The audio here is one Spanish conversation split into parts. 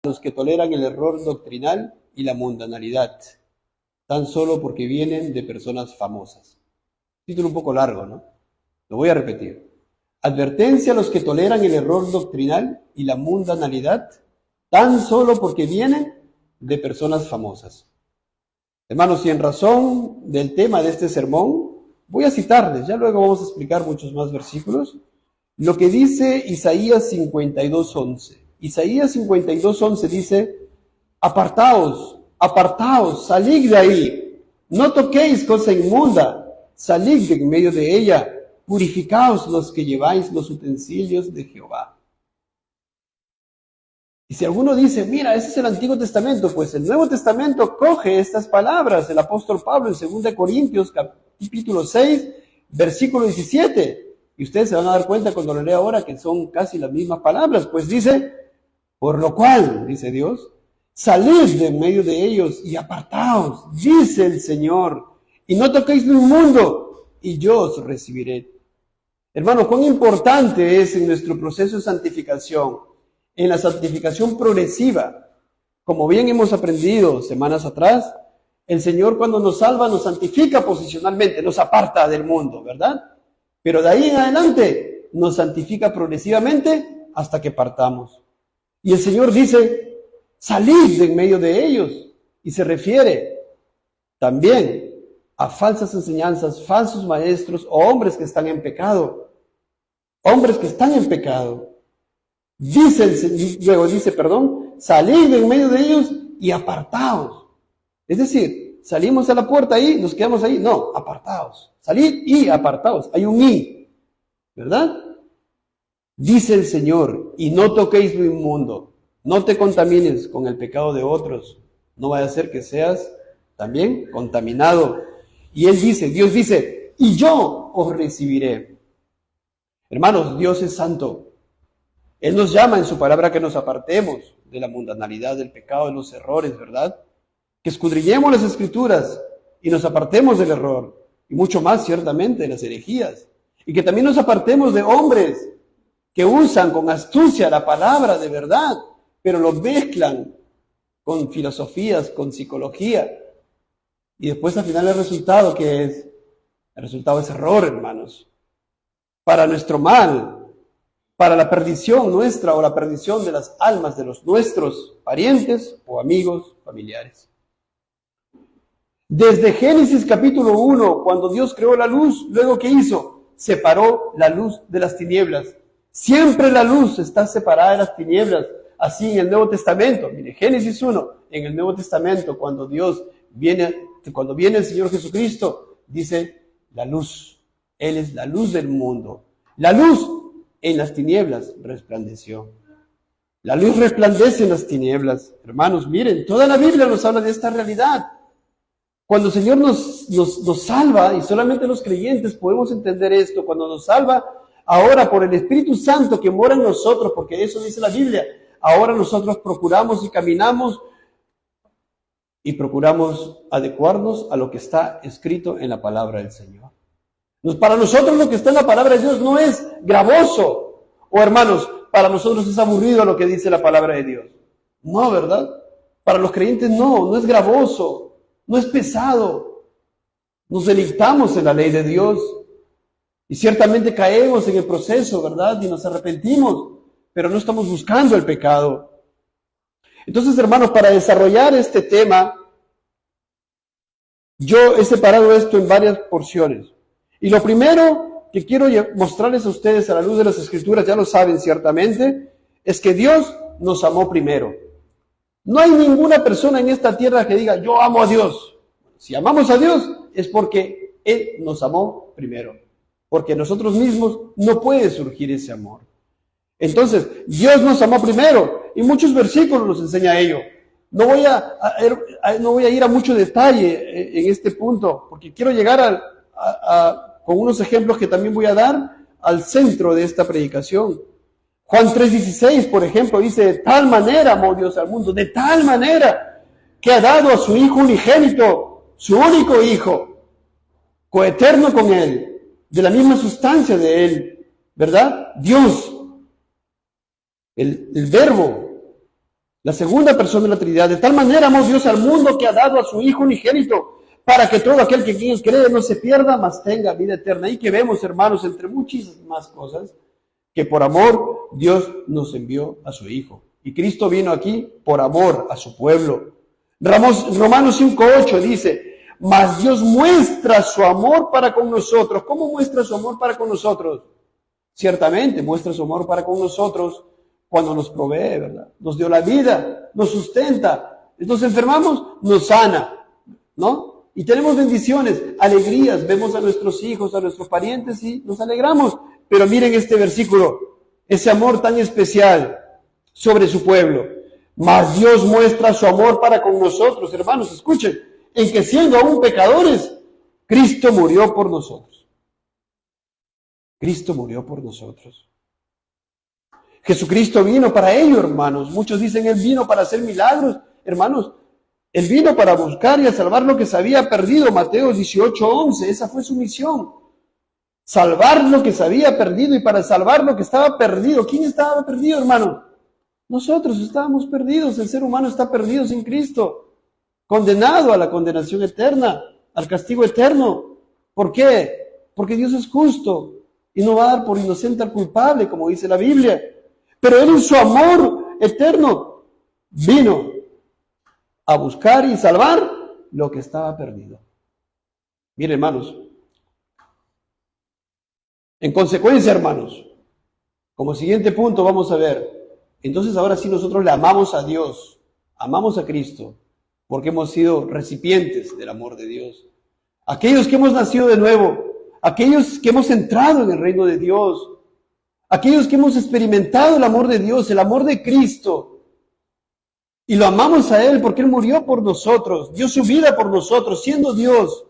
los que toleran el error doctrinal y la mundanalidad, tan solo porque vienen de personas famosas. Título un poco largo, ¿no? Lo voy a repetir. Advertencia a los que toleran el error doctrinal y la mundanalidad, tan solo porque vienen de personas famosas. Hermanos, y en razón del tema de este sermón, voy a citarles, ya luego vamos a explicar muchos más versículos, lo que dice Isaías 52:11. Isaías 52:11 dice: apartaos, apartaos, salid de ahí, no toquéis cosa inmunda, salid de en medio de ella, purificaos los que lleváis los utensilios de Jehová. Y si alguno dice, mira, ese es el Antiguo Testamento, pues el Nuevo Testamento coge estas palabras del apóstol Pablo en 2 Corintios capítulo 6, versículo 17. Y ustedes se van a dar cuenta cuando lo lea ahora que son casi las mismas palabras, pues dice, por lo cual, dice Dios, salid de en medio de ellos y apartaos, dice el Señor, y no toquéis lo inmundo, y yo os recibiré. Hermanos, cuán importante es en nuestro proceso de santificación, en la santificación progresiva. Como bien hemos aprendido semanas atrás, el Señor cuando nos salva nos santifica posicionalmente, nos aparta del mundo, ¿verdad? Pero de ahí en adelante nos santifica progresivamente hasta que partamos. Y el Señor dice, salid de en medio de ellos. Y se refiere también a falsas enseñanzas, falsos maestros o hombres que están en pecado. Hombres que están en pecado. Luego dice, salid de en medio de ellos y apartaos. Es decir, salimos a la puerta ahí, nos quedamos ahí. No, apartaos. Salid y apartaos. Hay un y, ¿verdad? Dice el Señor, y no toquéis lo inmundo. No te contamines con el pecado de otros. No vaya a ser que seas también contaminado. Y Dios dice, y yo os recibiré. Hermanos, Dios es santo. Él nos llama en su palabra que nos apartemos de la mundanalidad, del pecado, de los errores, ¿verdad? Que escudriñemos las Escrituras y nos apartemos del error. Y mucho más, ciertamente, de las herejías. Y que también nos apartemos de hombres que usan con astucia la palabra de verdad, pero lo mezclan con filosofías, con psicología. Y después al final el resultado, ¿qué es? El resultado es error, hermanos. Para nuestro mal, para la perdición nuestra o la perdición de las almas de los nuestros parientes o amigos, familiares. Desde Génesis capítulo 1, cuando Dios creó la luz, luego ¿qué hizo? Separó la luz de las tinieblas. Siempre la luz está separada de las tinieblas. Así en el Nuevo Testamento, mire, Génesis 1, en el Nuevo Testamento, cuando viene el Señor Jesucristo, dice la luz. Él es la luz del mundo. La luz en las tinieblas resplandeció. La luz resplandece en las tinieblas. Hermanos, miren, toda la Biblia nos habla de esta realidad. Cuando el Señor nos salva, y solamente los creyentes podemos entender esto, cuando nos salva, ahora por el Espíritu Santo que mora en nosotros, porque eso dice la Biblia, ahora nosotros procuramos y caminamos y procuramos adecuarnos a lo que está escrito en la palabra del Señor. Para nosotros lo que está en la palabra de Dios no es gravoso, o hermanos, para nosotros es aburrido lo que dice la palabra de Dios. No, ¿verdad? Para los creyentes no es gravoso, no es pesado. Nos deleitamos en la ley de Dios y ciertamente caemos en el proceso, ¿verdad? Y nos arrepentimos, pero no estamos buscando el pecado. Entonces, hermanos, para desarrollar este tema, yo he separado esto en varias porciones. Y lo primero que quiero mostrarles a ustedes a la luz de las Escrituras, ya lo saben ciertamente, es que Dios nos amó primero. No hay ninguna persona en esta tierra que diga, yo amo a Dios. Si amamos a Dios es porque Él nos amó primero. Porque nosotros mismos no puede surgir ese amor. Entonces, Dios nos amó primero. Y muchos versículos nos enseña ello. No voy a ir a mucho detalle en este punto, porque quiero llegar con unos ejemplos que también voy a dar al centro de esta predicación. Juan 3:16, por ejemplo, dice, de tal manera amó Dios al mundo, de tal manera que ha dado a su Hijo unigénito, su único Hijo, coeterno con Él, de la misma sustancia de Él, ¿verdad? Dios, el Verbo, la segunda persona de la Trinidad. De tal manera amó Dios al mundo que ha dado a su Hijo unigénito, para que todo aquel que en ellos cree no se pierda, mas tenga vida eterna. Y que vemos, hermanos, entre muchísimas más cosas, que por amor Dios nos envió a su Hijo. Y Cristo vino aquí por amor a su pueblo. Romanos 5:8 dice, mas Dios muestra su amor para con nosotros. ¿Cómo muestra su amor para con nosotros? Ciertamente muestra su amor para con nosotros cuando nos provee, ¿verdad? Nos dio la vida, nos sustenta. Nos enfermamos, nos sana, ¿no? Y tenemos bendiciones, alegrías, vemos a nuestros hijos, a nuestros parientes y nos alegramos. Pero miren este versículo, ese amor tan especial sobre su pueblo. Mas Dios muestra su amor para con nosotros, hermanos, escuchen, en que siendo aún pecadores, Cristo murió por nosotros. Cristo murió por nosotros. Jesucristo vino para ello, hermanos. Muchos dicen, Él vino para hacer milagros. Hermanos, Él vino para buscar y a salvar lo que se había perdido. Mateo 18:11, esa fue su misión. Salvar lo que se había perdido, y para salvar lo que estaba perdido. ¿Quién estaba perdido, hermano? Nosotros estábamos perdidos. El ser humano está perdido sin Cristo, condenado a la condenación eterna, al castigo eterno. ¿Por qué? Porque Dios es justo y no va a dar por inocente al culpable, como dice la Biblia. Pero Él en su amor eterno vino a buscar y salvar lo que estaba perdido. Miren, hermanos, en consecuencia, hermanos, como siguiente punto vamos a ver, entonces ahora sí nosotros le amamos a Dios, amamos a Cristo, porque hemos sido recipientes del amor de Dios. Aquellos que hemos nacido de nuevo, aquellos que hemos entrado en el reino de Dios, aquellos que hemos experimentado el amor de Dios, el amor de Cristo, y lo amamos a Él porque Él murió por nosotros, dio su vida por nosotros, siendo Dios,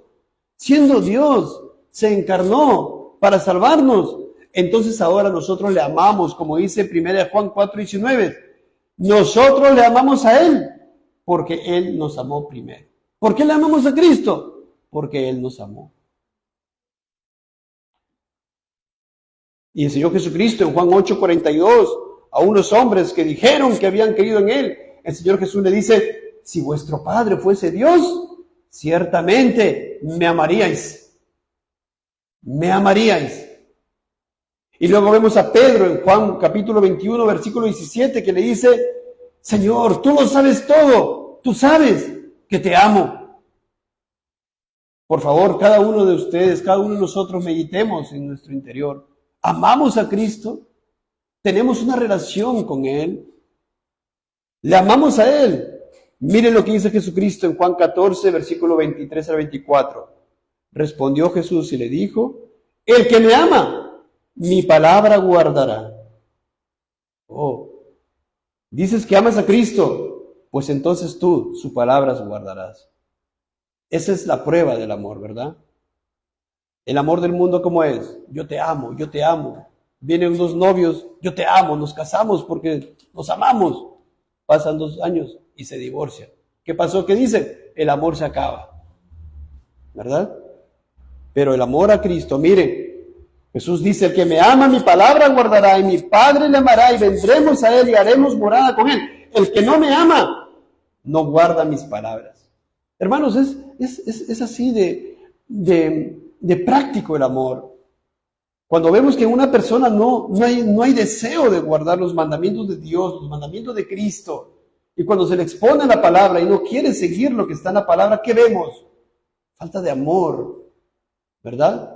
se encarnó para salvarnos. Entonces ahora nosotros le amamos, como dice 1 Juan 4:19, nosotros le amamos a Él porque Él nos amó primero. ¿Por qué le amamos a Cristo? Porque Él nos amó. Y el Señor Jesucristo en Juan 8:42, a unos hombres que dijeron que habían creído en Él, el Señor Jesús le dice, si vuestro Padre fuese Dios, ciertamente me amaríais. Me amaríais. Y luego vemos a Pedro en Juan capítulo 21, versículo 17, que le dice, Señor, tú lo sabes todo, tú sabes que te amo. Por favor, cada uno de ustedes, cada uno de nosotros meditemos en nuestro interior. ¿Amamos a Cristo? ¿Tenemos una relación con Él? ¿Le amamos a Él? Miren lo que dice Jesucristo en Juan 14, versículo 23 al 24. Respondió Jesús y le dijo, el que me ama, mi palabra guardará. Oh, dices que amas a Cristo, pues entonces tú sus palabras guardarás. Esa es la prueba del amor, ¿verdad? El amor del mundo, ¿cómo es? Yo te amo, yo te amo. Vienen dos novios, yo te amo, nos casamos porque nos amamos. Pasan 2 años y se divorcian. ¿Qué pasó? ¿Qué dicen? El amor se acaba, ¿verdad? Pero el amor a Cristo, miren, Jesús dice, el que me ama, mi palabra guardará, y mi Padre le amará, y vendremos a Él y haremos morada con Él. El que no me ama, no guarda mis palabras. Hermanos, es así de práctico el amor. Cuando vemos que en una persona no hay deseo de guardar los mandamientos de Dios, los mandamientos de Cristo, y cuando se le expone la palabra y no quiere seguir lo que está en la palabra, ¿qué vemos? Falta de amor, ¿verdad?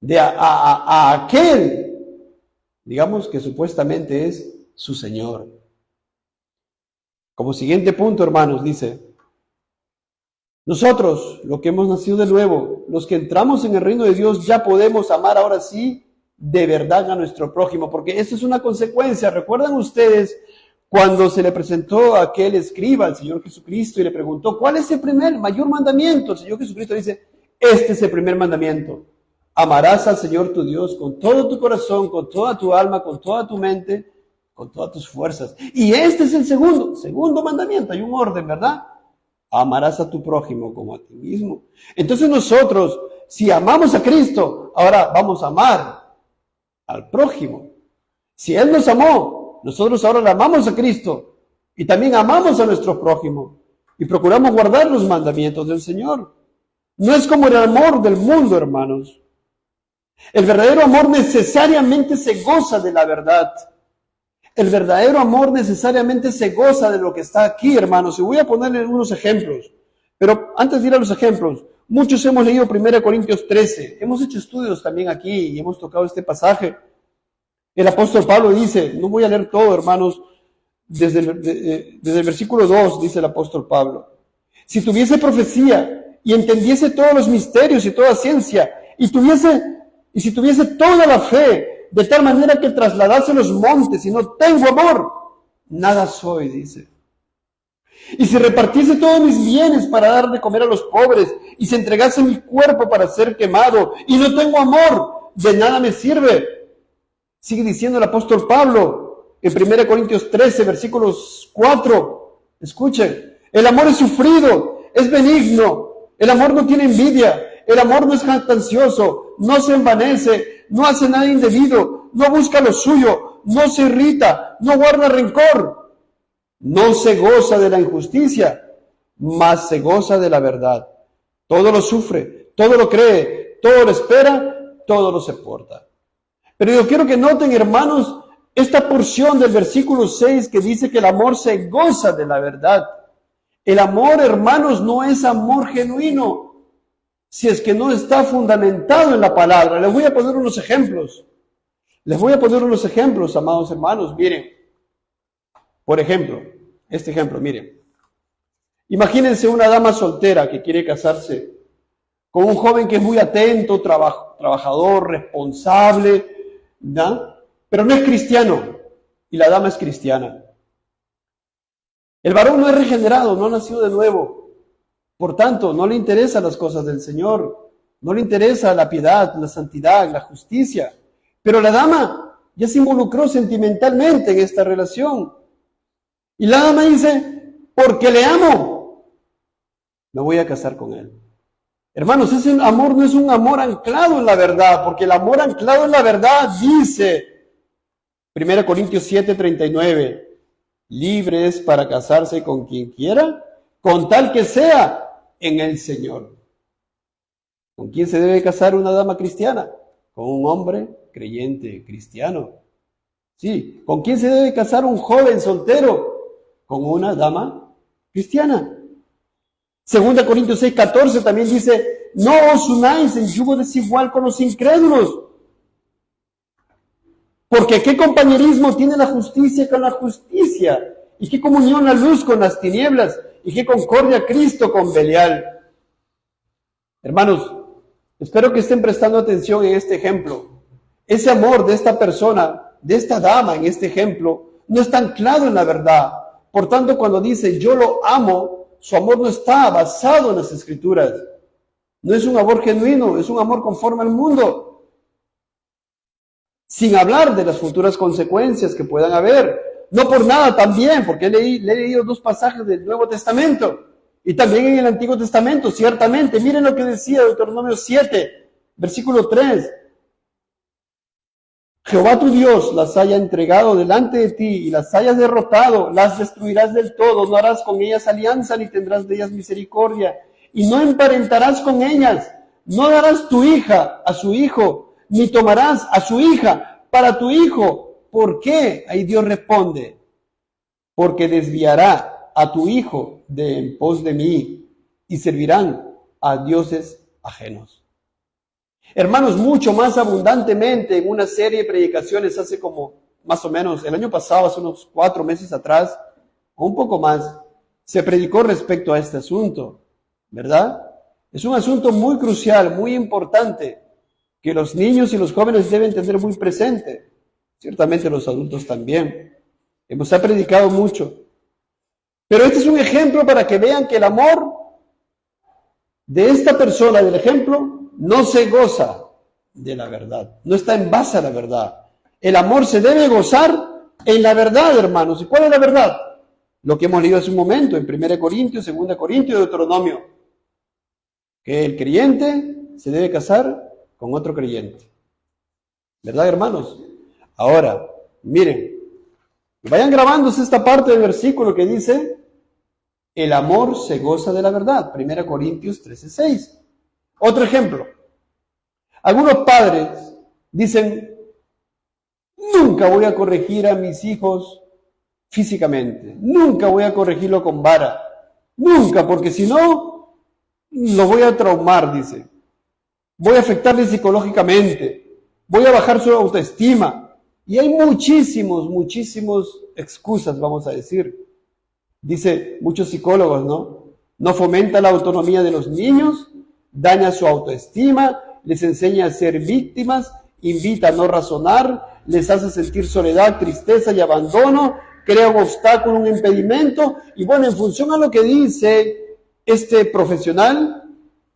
De a aquel, digamos que supuestamente es su Señor. Como siguiente punto, hermanos, dice, nosotros, los que hemos nacido de nuevo, los que entramos en el reino de Dios, ya podemos amar ahora sí de verdad a nuestro prójimo, porque eso es una consecuencia. ¿Recuerdan ustedes cuando se le presentó a aquel escriba, al Señor Jesucristo, y le preguntó, ¿cuál es el mayor mandamiento? El Señor Jesucristo dice, este es el primer mandamiento. Amarás al Señor tu Dios con todo tu corazón, con toda tu alma, con toda tu mente, con todas tus fuerzas. Y este es el segundo mandamiento. Hay un orden, ¿verdad? Amarás a tu prójimo como a ti mismo. Entonces nosotros, si amamos a Cristo, ahora vamos a amar al prójimo. Si Él nos amó, nosotros ahora le amamos a Cristo. Y también amamos a nuestro prójimo y procuramos guardar los mandamientos del Señor. No es como el amor del mundo, hermanos. El verdadero amor necesariamente se goza de la verdad. El verdadero amor necesariamente se goza de lo que está aquí, hermanos. Y voy a ponerle unos ejemplos. Pero antes de ir a los ejemplos, muchos hemos leído 1 Corintios 13. Hemos hecho estudios también aquí y hemos tocado este pasaje. El apóstol Pablo dice, no voy a leer todo, hermanos, desde el versículo 2, dice el apóstol Pablo. Si tuviese profecía y entendiese todos los misterios y toda ciencia, y si tuviese toda la fe, de tal manera que trasladase los montes y no tengo amor, nada soy, dice. Y si repartiese todos mis bienes para dar de comer a los pobres, y se entregase mi cuerpo para ser quemado, y no tengo amor, de nada me sirve. Sigue diciendo el apóstol Pablo en 1 Corintios 13, versículos 4. Escuchen, el amor es sufrido, es benigno, el amor no tiene envidia, el amor no es jactancioso, no se envanece, no hace nada indebido, no busca lo suyo, no se irrita, no guarda rencor, no se goza de la injusticia, mas se goza de la verdad. Todo lo sufre, todo lo cree, todo lo espera, todo lo soporta. Pero yo quiero que noten, hermanos, esta porción del versículo 6 que dice que el amor se goza de la verdad. El amor, hermanos, no es amor genuino si es que no está fundamentado en la palabra. Les voy a poner unos ejemplos. Amados hermanos. Miren, por ejemplo, este ejemplo, miren. Imagínense una dama soltera que quiere casarse con un joven que es muy atento, trabajador, responsable, ¿no? Pero no es cristiano, y la dama es cristiana. El varón no es regenerado, no ha nacido de nuevo. Por tanto, no le interesan las cosas del Señor, no le interesa la piedad, la santidad, la justicia. Pero la dama ya se involucró sentimentalmente en esta relación. Y la dama dice, porque le amo, me voy a casar con él. Hermanos, ese amor no es un amor anclado en la verdad, porque el amor anclado en la verdad dice, 1 Corintios 7:39, libre es para casarse con quien quiera, con tal que sea en el Señor. ¿Con quién se debe casar una dama cristiana? Con un hombre creyente cristiano. Sí, ¿con quién se debe casar un joven soltero? Con una dama cristiana. 2 Corintios 6:14 también dice, no os unáis en yugo desigual con los incrédulos. Porque ¿qué compañerismo tiene la justicia con la justicia? ¿Y qué comunión la luz con las tinieblas? ¿Y qué concordia Cristo con Belial? Hermanos, espero que estén prestando atención en este ejemplo. Ese amor de esta persona, de esta dama en este ejemplo, no está anclado en la verdad. Por tanto, cuando dice yo lo amo, su amor no está basado en las Escrituras. No es un amor genuino, es un amor conforme al mundo. Sin hablar de las futuras consecuencias que puedan haber. No por nada también, porque le he leído 2 pasajes del Nuevo Testamento y también en el Antiguo Testamento, ciertamente. Miren lo que decía Deuteronomio 7, versículo 3. Jehová tu Dios las haya entregado delante de ti y las hayas derrotado, las destruirás del todo, no harás con ellas alianza ni tendrás de ellas misericordia y no emparentarás con ellas, no darás tu hija a su hijo, ni tomarás a su hija para tu hijo. ¿Por qué? Ahí Dios responde, porque desviará a tu hijo de en pos de mí y servirán a dioses ajenos. Hermanos, mucho más abundantemente en una serie de predicaciones hace como más o menos el año pasado, hace unos 4 meses atrás, o un poco más, se predicó respecto a este asunto, ¿verdad? Es un asunto muy crucial, muy importante, que los niños y los jóvenes deben tener muy presente, ciertamente los adultos también. Se ha predicado mucho. Pero este es un ejemplo para que vean que el amor de esta persona, del ejemplo, no se goza de la verdad, no está en base a la verdad. El amor se debe gozar en la verdad, hermanos. ¿Y cuál es la verdad? Lo que hemos leído hace un momento en 1 Corintios, 2 Corintios y Deuteronomio. Que el creyente se debe casar con otro creyente. ¿Verdad, hermanos? Ahora, miren, Vayan grabándose esta parte del versículo que dice, el amor se goza de la verdad. 1 Corintios 13:6. Otro ejemplo. Algunos padres dicen, nunca voy a corregir a mis hijos físicamente. Nunca voy a corregirlo con vara. Nunca, porque si no, lo voy a traumar, dice. Voy a afectarle psicológicamente. Voy a bajar su autoestima. Y hay muchísimos excusas, vamos a decir. Dice muchos psicólogos, ¿no? No fomenta la autonomía de los niños, daña su autoestima, les enseña a ser víctimas, invita a no razonar, les hace sentir soledad, tristeza y abandono, crea un obstáculo, un impedimento, y bueno, en función a lo que dice este profesional,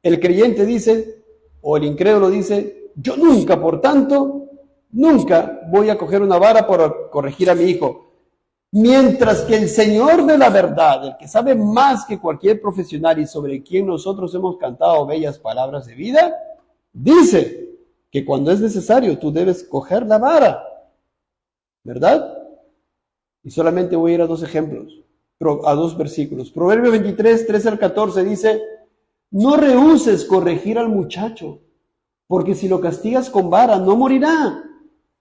el creyente dice, o el incrédulo dice, yo nunca, por tanto, nunca voy a coger una vara por corregir a mi hijo. Mientras que el Señor de la verdad, el que sabe más que cualquier profesional y sobre quien nosotros hemos cantado bellas palabras de vida, dice que cuando es necesario tú debes coger la vara, ¿verdad? Y solamente voy a ir a dos ejemplos, a dos versículos. Proverbios 23, 13 al 14 dice, no rehúses corregir al muchacho, porque si lo castigas con vara no morirá,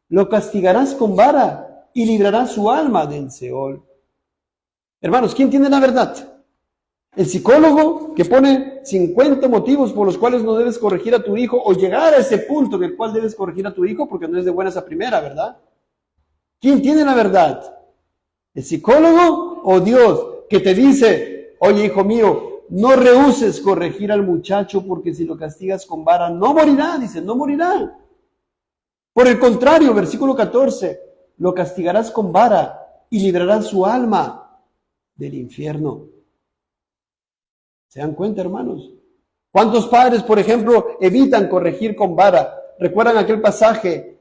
lo castigarás con vara y librará su alma del Seol. Hermanos, ¿quién tiene la verdad? El psicólogo que pone 50 motivos por los cuales no debes corregir a tu hijo o llegar a ese punto en el cual debes corregir a tu hijo porque no es de buenas a primera, ¿verdad? ¿Quién tiene la verdad? ¿El psicólogo o Dios que te dice, oye hijo mío, no rehuses corregir al muchacho porque si lo castigas con vara no morirá? Dice, no morirá. Por el contrario, versículo 14, lo castigarás con vara y librarás su alma del infierno. ¿Se dan cuenta, hermanos? ¿Cuántos padres, por ejemplo, evitan corregir con vara? ¿Recuerdan aquel pasaje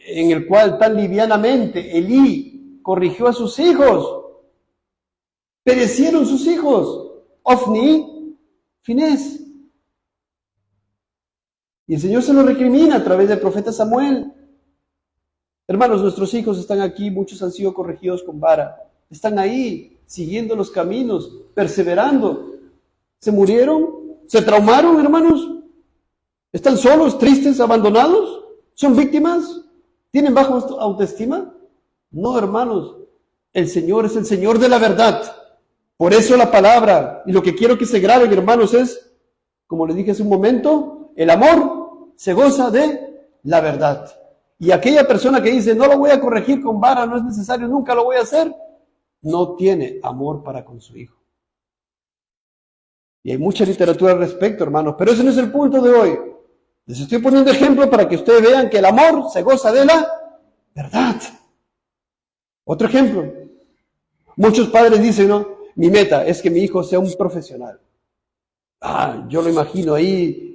en el cual tan livianamente Elí corrigió a sus hijos? Perecieron sus hijos, Ofni, Finés. Y el Señor se lo recrimina a través del profeta Samuel. Hermanos, nuestros hijos están aquí, muchos han sido corregidos con vara. Están ahí, siguiendo los caminos, perseverando. ¿Se murieron? ¿Se traumaron, hermanos? ¿Están solos, tristes, abandonados? ¿Son víctimas? ¿Tienen baja autoestima? No, hermanos. El Señor es el Señor de la verdad. Por eso la palabra, y lo que quiero que se graben, hermanos, es, como les dije hace un momento, el amor se goza de la verdad. Y aquella persona que dice, no lo voy a corregir con vara, no es necesario, nunca lo voy a hacer, no tiene amor para con su hijo. Y hay mucha literatura al respecto, hermanos, pero ese no es el punto de hoy. Les estoy poniendo ejemplo para que ustedes vean que el amor se goza de la verdad. Otro ejemplo. Muchos padres dicen, no, mi meta es que mi hijo sea un profesional. Yo lo imagino ahí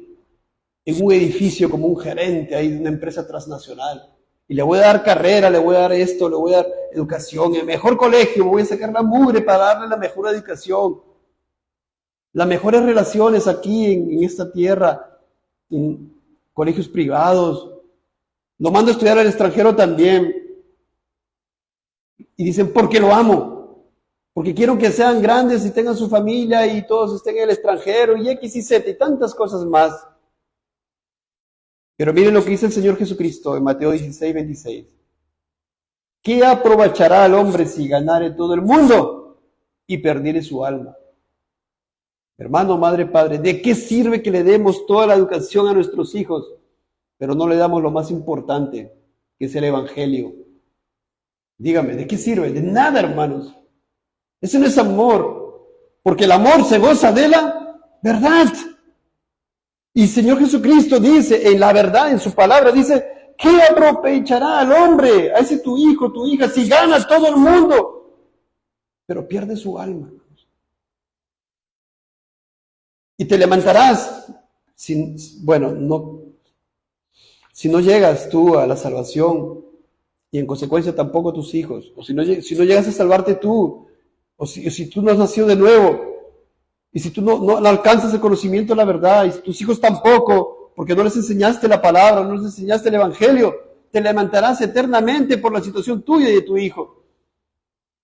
en un edificio como un gerente ahí de una empresa transnacional. Y le voy a dar carrera, le voy a dar esto, le voy a dar educación, el mejor colegio, voy a sacar la mugre para darle la mejor educación, las mejores relaciones aquí en esta tierra, en colegios privados. Lo mando a estudiar al extranjero también. Y dicen, porque lo amo, porque quiero que sean grandes y tengan su familia y todos estén en el extranjero y X y Z y tantas cosas más. Pero miren lo que dice el Señor Jesucristo en Mateo 16, 26. ¿Qué aprovechará al hombre si ganare todo el mundo y perdiere su alma? Hermano, madre, padre, ¿de qué sirve que le demos toda la educación a nuestros hijos, pero no le damos lo más importante, que es el Evangelio? Dígame, ¿de qué sirve? De nada, hermanos. Ese no es amor, porque el amor se goza de la verdad. Y el Señor Jesucristo dice, en la verdad, en su palabra, dice, ¿qué aprovechará al hombre, a ese tu hijo, tu hija, si gana todo el mundo, pero pierde su alma? Y te levantarás, si no llegas tú a la salvación, y en consecuencia tampoco tus hijos, o si no llegas a salvarte tú, o si tú no has nacido de nuevo, y si tú no alcanzas el conocimiento de la verdad, y si tus hijos tampoco, porque no les enseñaste la palabra, no les enseñaste el Evangelio, te levantarás eternamente por la situación tuya y de tu hijo.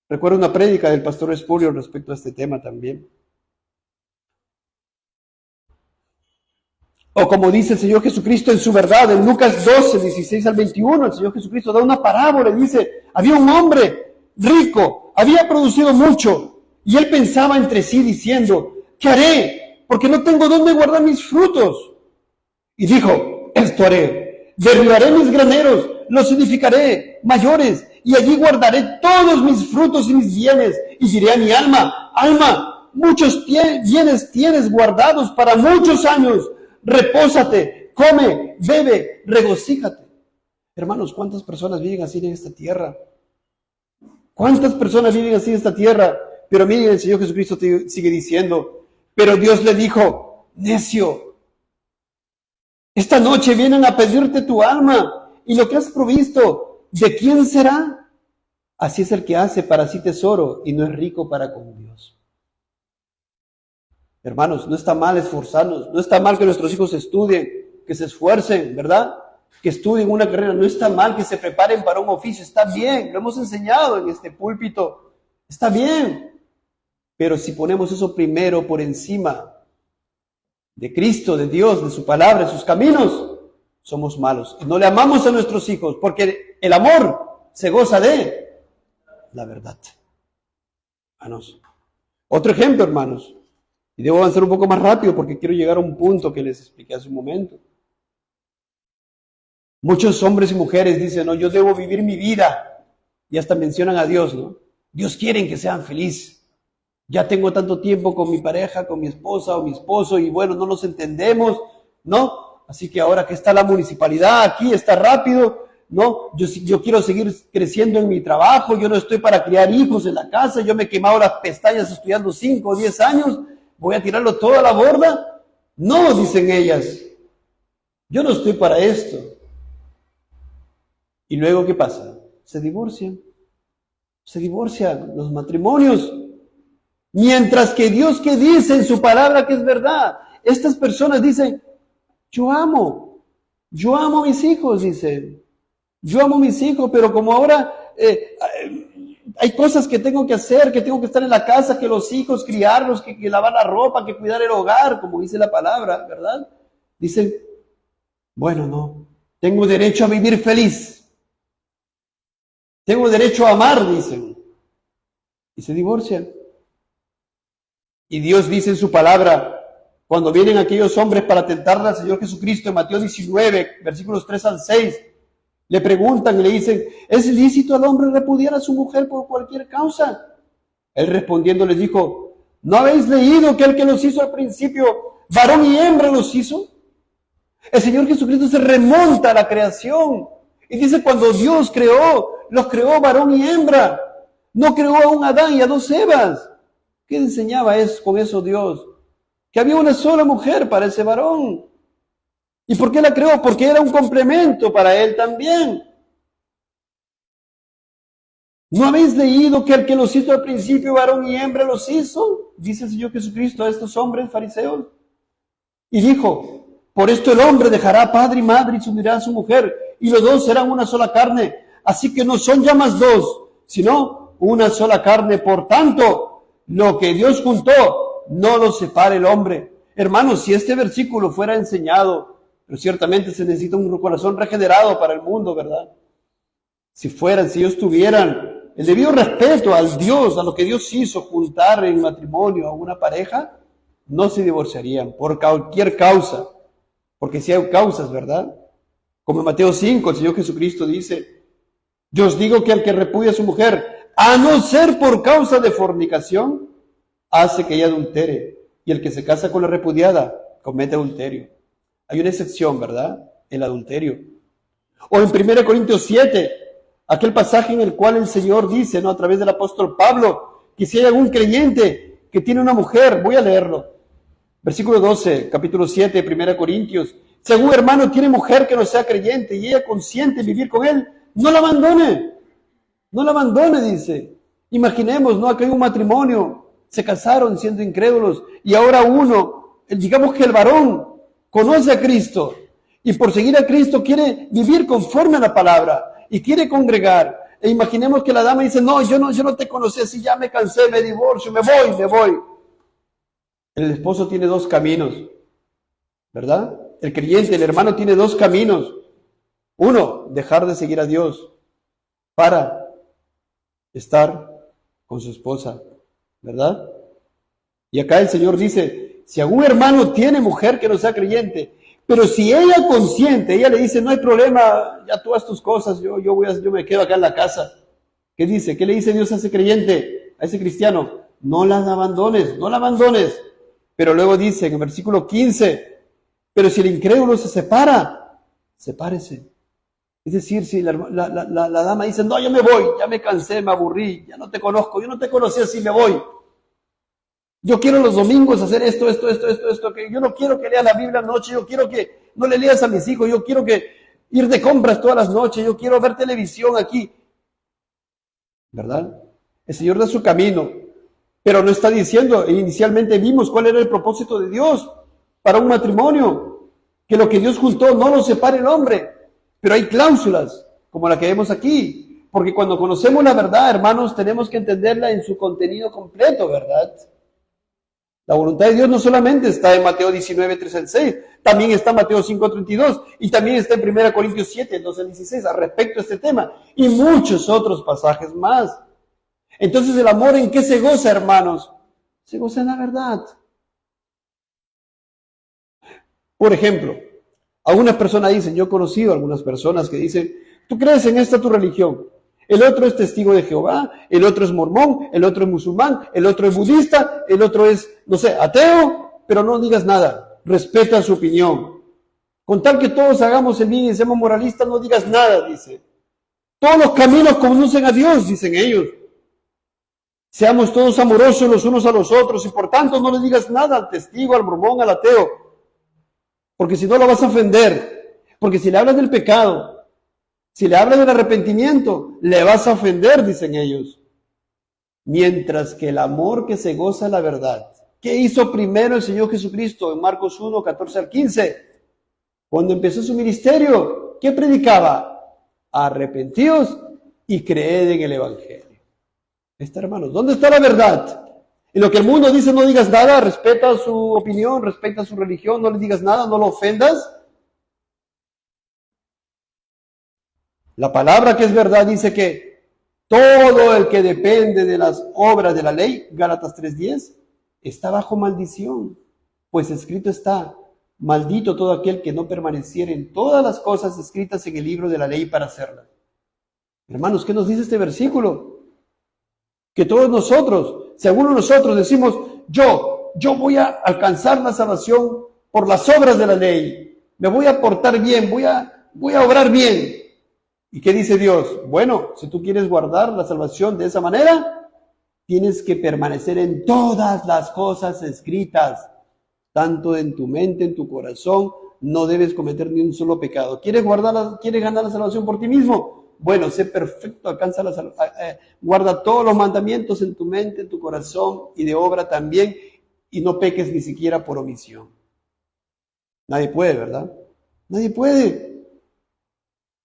Recuerdo una prédica del pastor Spurgeon respecto a este tema también. O como dice el Señor Jesucristo en su verdad, en Lucas 12, 16 al 21, el Señor Jesucristo da una parábola y dice, había un hombre rico, había producido mucho, y él pensaba entre sí diciendo, ¿qué haré? Porque no tengo dónde guardar mis frutos. Y dijo, esto haré, derribaré mis graneros, los edificaré mayores, y allí guardaré todos mis frutos y mis bienes, y diré a mi alma, alma, muchos bienes tienes guardados para muchos años, repósate, come, bebe, regocíjate. Hermanos, ¿cuántas personas viven así en esta tierra? ¿Cuántas personas viven así en esta tierra? Pero miren, el Señor Jesucristo sigue diciendo, pero Dios le dijo, necio, esta noche vienen a pedirte tu alma, y lo que has provisto, ¿de quién será? Así es el que hace para sí tesoro y no es rico para con Dios. Hermanos, no está mal esforzarnos, no está mal que nuestros hijos estudien, que se esfuercen, ¿verdad? Que estudien una carrera, no está mal que se preparen para un oficio, está bien, lo hemos enseñado en este púlpito, está bien. Pero si ponemos eso primero por encima de Cristo, de Dios, de su palabra, de sus caminos, somos malos. Y no le amamos a nuestros hijos, porque el amor se goza de la verdad. Hermanos, otro ejemplo, hermanos. Y debo avanzar un poco más rápido porque quiero llegar a un punto que les expliqué hace un momento. Muchos hombres y mujeres dicen, no, yo debo vivir mi vida. Y hasta mencionan a Dios, ¿no? Dios quiere que sean felices. Ya tengo tanto tiempo con mi pareja, con mi esposa o mi esposo, y bueno, no nos entendemos, ¿no? Así que ahora que está la municipalidad aquí, está rápido, ¿no? Yo quiero seguir creciendo en mi trabajo, yo no estoy para criar hijos en la casa, yo me he quemado las pestañas estudiando 5 o 10 años, ¿voy a tirarlo todo a la borda? No, dicen ellas. Yo no estoy para esto. ¿Y luego qué pasa? Se divorcian. Se divorcian los matrimonios. Mientras que Dios, que dice en su palabra que es verdad, estas personas dicen, yo amo a mis hijos, dicen. Yo amo a mis hijos, pero como ahora hay cosas que tengo que hacer, que tengo que estar en la casa, que los hijos, criarlos, que lavar la ropa, que cuidar el hogar, como dice la palabra, ¿verdad? Dicen, bueno, no, tengo derecho a vivir feliz. Tengo derecho a amar, dicen. Y se divorcian. Y Dios dice en su palabra, cuando vienen aquellos hombres para tentarle al Señor Jesucristo, en Mateo 19, versículos 3 al 6, le preguntan y le dicen, ¿es lícito al hombre repudiar a su mujer por cualquier causa? Él respondiendo les dijo, ¿no habéis leído que el que los hizo al principio, varón y hembra los hizo? El Señor Jesucristo se remonta a la creación y dice, cuando Dios los creó varón y hembra. No creó a un Adán y a dos Evas. ¿Qué enseñaba con eso Dios? Que había una sola mujer para ese varón. ¿Y por qué la creó? Porque era un complemento para él también. ¿No habéis leído que el que los hizo al principio, varón y hembra, los hizo? Dice el Señor Jesucristo a estos hombres fariseos. Y dijo, por esto el hombre dejará padre y madre y se unirá a su mujer, y los dos serán una sola carne. Así que no son ya más dos, sino una sola carne. Por tanto, lo que Dios juntó, no lo separe el hombre. Hermanos, si este versículo fuera enseñado, pero ciertamente se necesita un corazón regenerado para el mundo, ¿verdad? Si ellos tuvieran el debido respeto al Dios, a lo que Dios hizo, juntar en matrimonio a una pareja, no se divorciarían por cualquier causa. Porque si hay causas, ¿verdad? Como en Mateo 5, el Señor Jesucristo dice, yo os digo que al que repudia a su mujer, a no ser por causa de fornicación, hace que ella adultere. Y el que se casa con la repudiada, comete adulterio. Hay una excepción, ¿verdad? El adulterio. O en 1 Corintios 7, aquel pasaje en el cual el Señor dice, ¿no? A través del apóstol Pablo, que si hay algún creyente que tiene una mujer, voy a leerlo. Versículo 12, capítulo 7 de 1 Corintios. Si algún hermano tiene mujer que no sea creyente y ella consiente en vivir con él, no la abandone. No la abandone, dice. Imaginemos, ¿no? Acá hay un matrimonio, se casaron siendo incrédulos y ahora digamos que el varón conoce a Cristo y por seguir a Cristo quiere vivir conforme a la palabra y quiere congregar. E imaginemos que la dama dice, no, yo no te conocí así, ya me cansé, me divorcio, me voy. El esposo tiene dos caminos, ¿verdad? El creyente, el hermano tiene dos caminos. Uno, dejar de seguir a Dios para estar con su esposa, ¿verdad? Y acá el Señor dice, si algún hermano tiene mujer que no sea creyente, pero si ella consciente, ella le dice, no hay problema, ya tú haz tus cosas, yo me quedo acá en la casa. ¿Qué dice? ¿Qué le dice Dios a ese creyente, a ese cristiano? No la abandones. Pero luego dice en el versículo 15, pero si el incrédulo se separa, sepárese. Es decir, si la dama dice, no, yo me voy, ya me cansé, me aburrí, ya no te conozco, yo no te conocí así, me voy. Yo quiero los domingos hacer esto, que yo no quiero que leas la Biblia anoche, yo quiero que no le leas a mis hijos, yo quiero que ir de compras todas las noches, yo quiero ver televisión aquí. ¿Verdad? El Señor da su camino, pero no está diciendo, inicialmente vimos cuál era el propósito de Dios para un matrimonio, que lo que Dios juntó no lo separe el hombre, pero hay cláusulas, como la que vemos aquí, porque cuando conocemos la verdad, hermanos, tenemos que entenderla en su contenido completo, ¿verdad? La voluntad de Dios no solamente está en Mateo 19, 3 al 6, también está en Mateo 5, 32, y también está en 1 Corintios 7, 12 al 16, al respecto a este tema, y muchos otros pasajes más. Entonces, ¿el amor en qué se goza, hermanos? Se goza en la verdad. Por ejemplo, algunas personas dicen, yo he conocido a algunas personas que dicen, tú crees en esta tu religión, el otro es testigo de Jehová, el otro es mormón, el otro es musulmán, el otro es budista, el otro es, no sé, ateo, pero no digas nada, respeta su opinión. Con tal que todos hagamos el bien y seamos moralistas, no digas nada, dice. Todos los caminos conducen a Dios, dicen ellos. Seamos todos amorosos los unos a los otros y por tanto no le digas nada al testigo, al mormón, al ateo, porque si no lo vas a ofender, porque si le hablas del pecado, si le hablas del arrepentimiento, le vas a ofender, dicen ellos. Mientras que el amor que se goza la verdad. ¿Qué hizo primero el Señor Jesucristo en Marcos 1, 14 al 15? Cuando empezó su ministerio, ¿qué predicaba? Arrepentíos y creed en el Evangelio. Está, hermanos, ¿dónde está la verdad? En lo que el mundo dice, no digas nada, respeta su opinión, respeta su religión, no le digas nada, no lo ofendas. La palabra que es verdad dice que todo el que depende de las obras de la ley, Gálatas 3:10, está bajo maldición, pues escrito está, maldito todo aquel que no permaneciera en todas las cosas escritas en el libro de la ley para hacerlas. Hermanos, ¿qué nos dice este versículo? Que todos nosotros, si alguno de nosotros decimos, yo voy a alcanzar la salvación por las obras de la ley, me voy a portar bien, voy a obrar bien. ¿Y qué dice Dios? Bueno, si tú quieres guardar la salvación de esa manera, tienes que permanecer en todas las cosas escritas, tanto en tu mente, en tu corazón, no debes cometer ni un solo pecado. ¿Quieres ganar la salvación por ti mismo? Bueno, sé perfecto, alcanza la salvación, guarda todos los mandamientos en tu mente, en tu corazón y de obra también, y no peques ni siquiera por omisión. Nadie puede, ¿verdad? Nadie puede.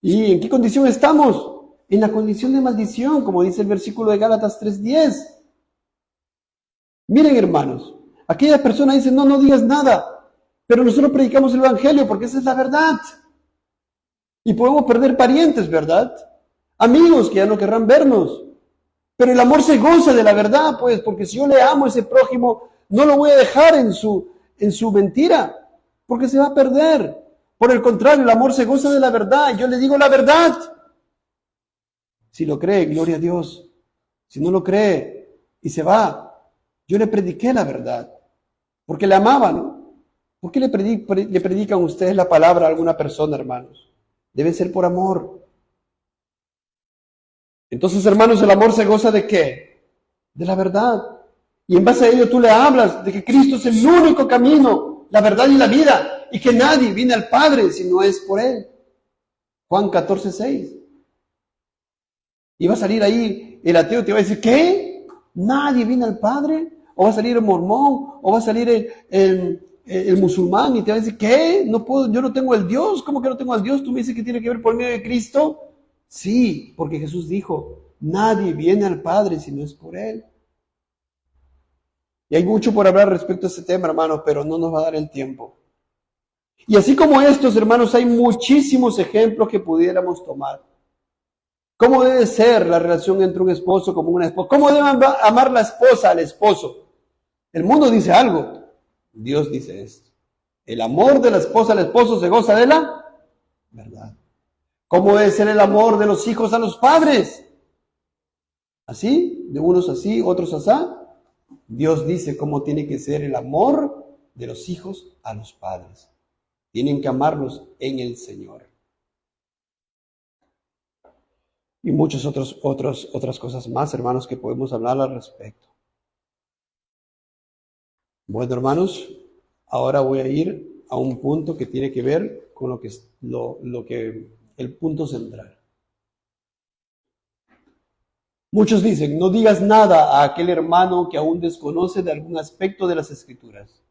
¿Y en qué condición estamos? En la condición de maldición, como dice el versículo de Gálatas 3:10. Miren, hermanos, aquellas personas dicen, no digas nada, pero nosotros predicamos el Evangelio porque esa es la verdad. Y podemos perder parientes, ¿verdad? Amigos que ya no querrán vernos. Pero el amor se goza de la verdad, pues, porque si yo le amo a ese prójimo, no lo voy a dejar en su mentira, porque se va a perder. Por el contrario, el amor se goza de la verdad. Yo le digo la verdad. Si lo cree, gloria a Dios. Si no lo cree y se va, yo le prediqué la verdad. Porque le amaba, ¿no? ¿Por qué le predican ustedes la palabra a alguna persona, hermanos? Debe ser por amor. Entonces, hermanos, el amor se goza ¿de qué? De la verdad. Y en base a ello tú le hablas de que Cristo es el único camino, la verdad y la vida. Y que nadie viene al Padre si no es por Él. Juan 14:6. Y va a salir ahí el ateo y te va a decir, ¿qué? ¿Nadie viene al Padre? O va a salir el mormón, o va a salir el musulmán y te va a decir, ¿qué? No puedo, yo no tengo el Dios. ¿Cómo que no tengo al Dios? Tú me dices que tiene que ver por medio de Cristo. Sí, porque Jesús dijo, nadie viene al Padre si no es por Él. Y hay mucho por hablar respecto a este tema, hermanos, pero no nos va a dar el tiempo. Y así como estos, hermanos, hay muchísimos ejemplos que pudiéramos tomar. ¿Cómo debe ser la relación entre un esposo como una esposa? ¿Cómo debe amar la esposa al esposo? El mundo dice algo, Dios dice esto. El amor de la esposa al esposo se goza de la verdad. ¿Cómo debe ser el amor de los hijos a los padres? ¿Así? ¿De unos así, otros así? Dios dice cómo tiene que ser el amor de los hijos a los padres. Tienen que amarlos en el Señor. Y muchas otras cosas más, hermanos, que podemos hablar al respecto. Bueno, hermanos, ahora voy a ir a un punto que tiene que ver con el punto central. Muchos dicen, no digas nada a aquel hermano que aún desconoce de algún aspecto de las Escrituras.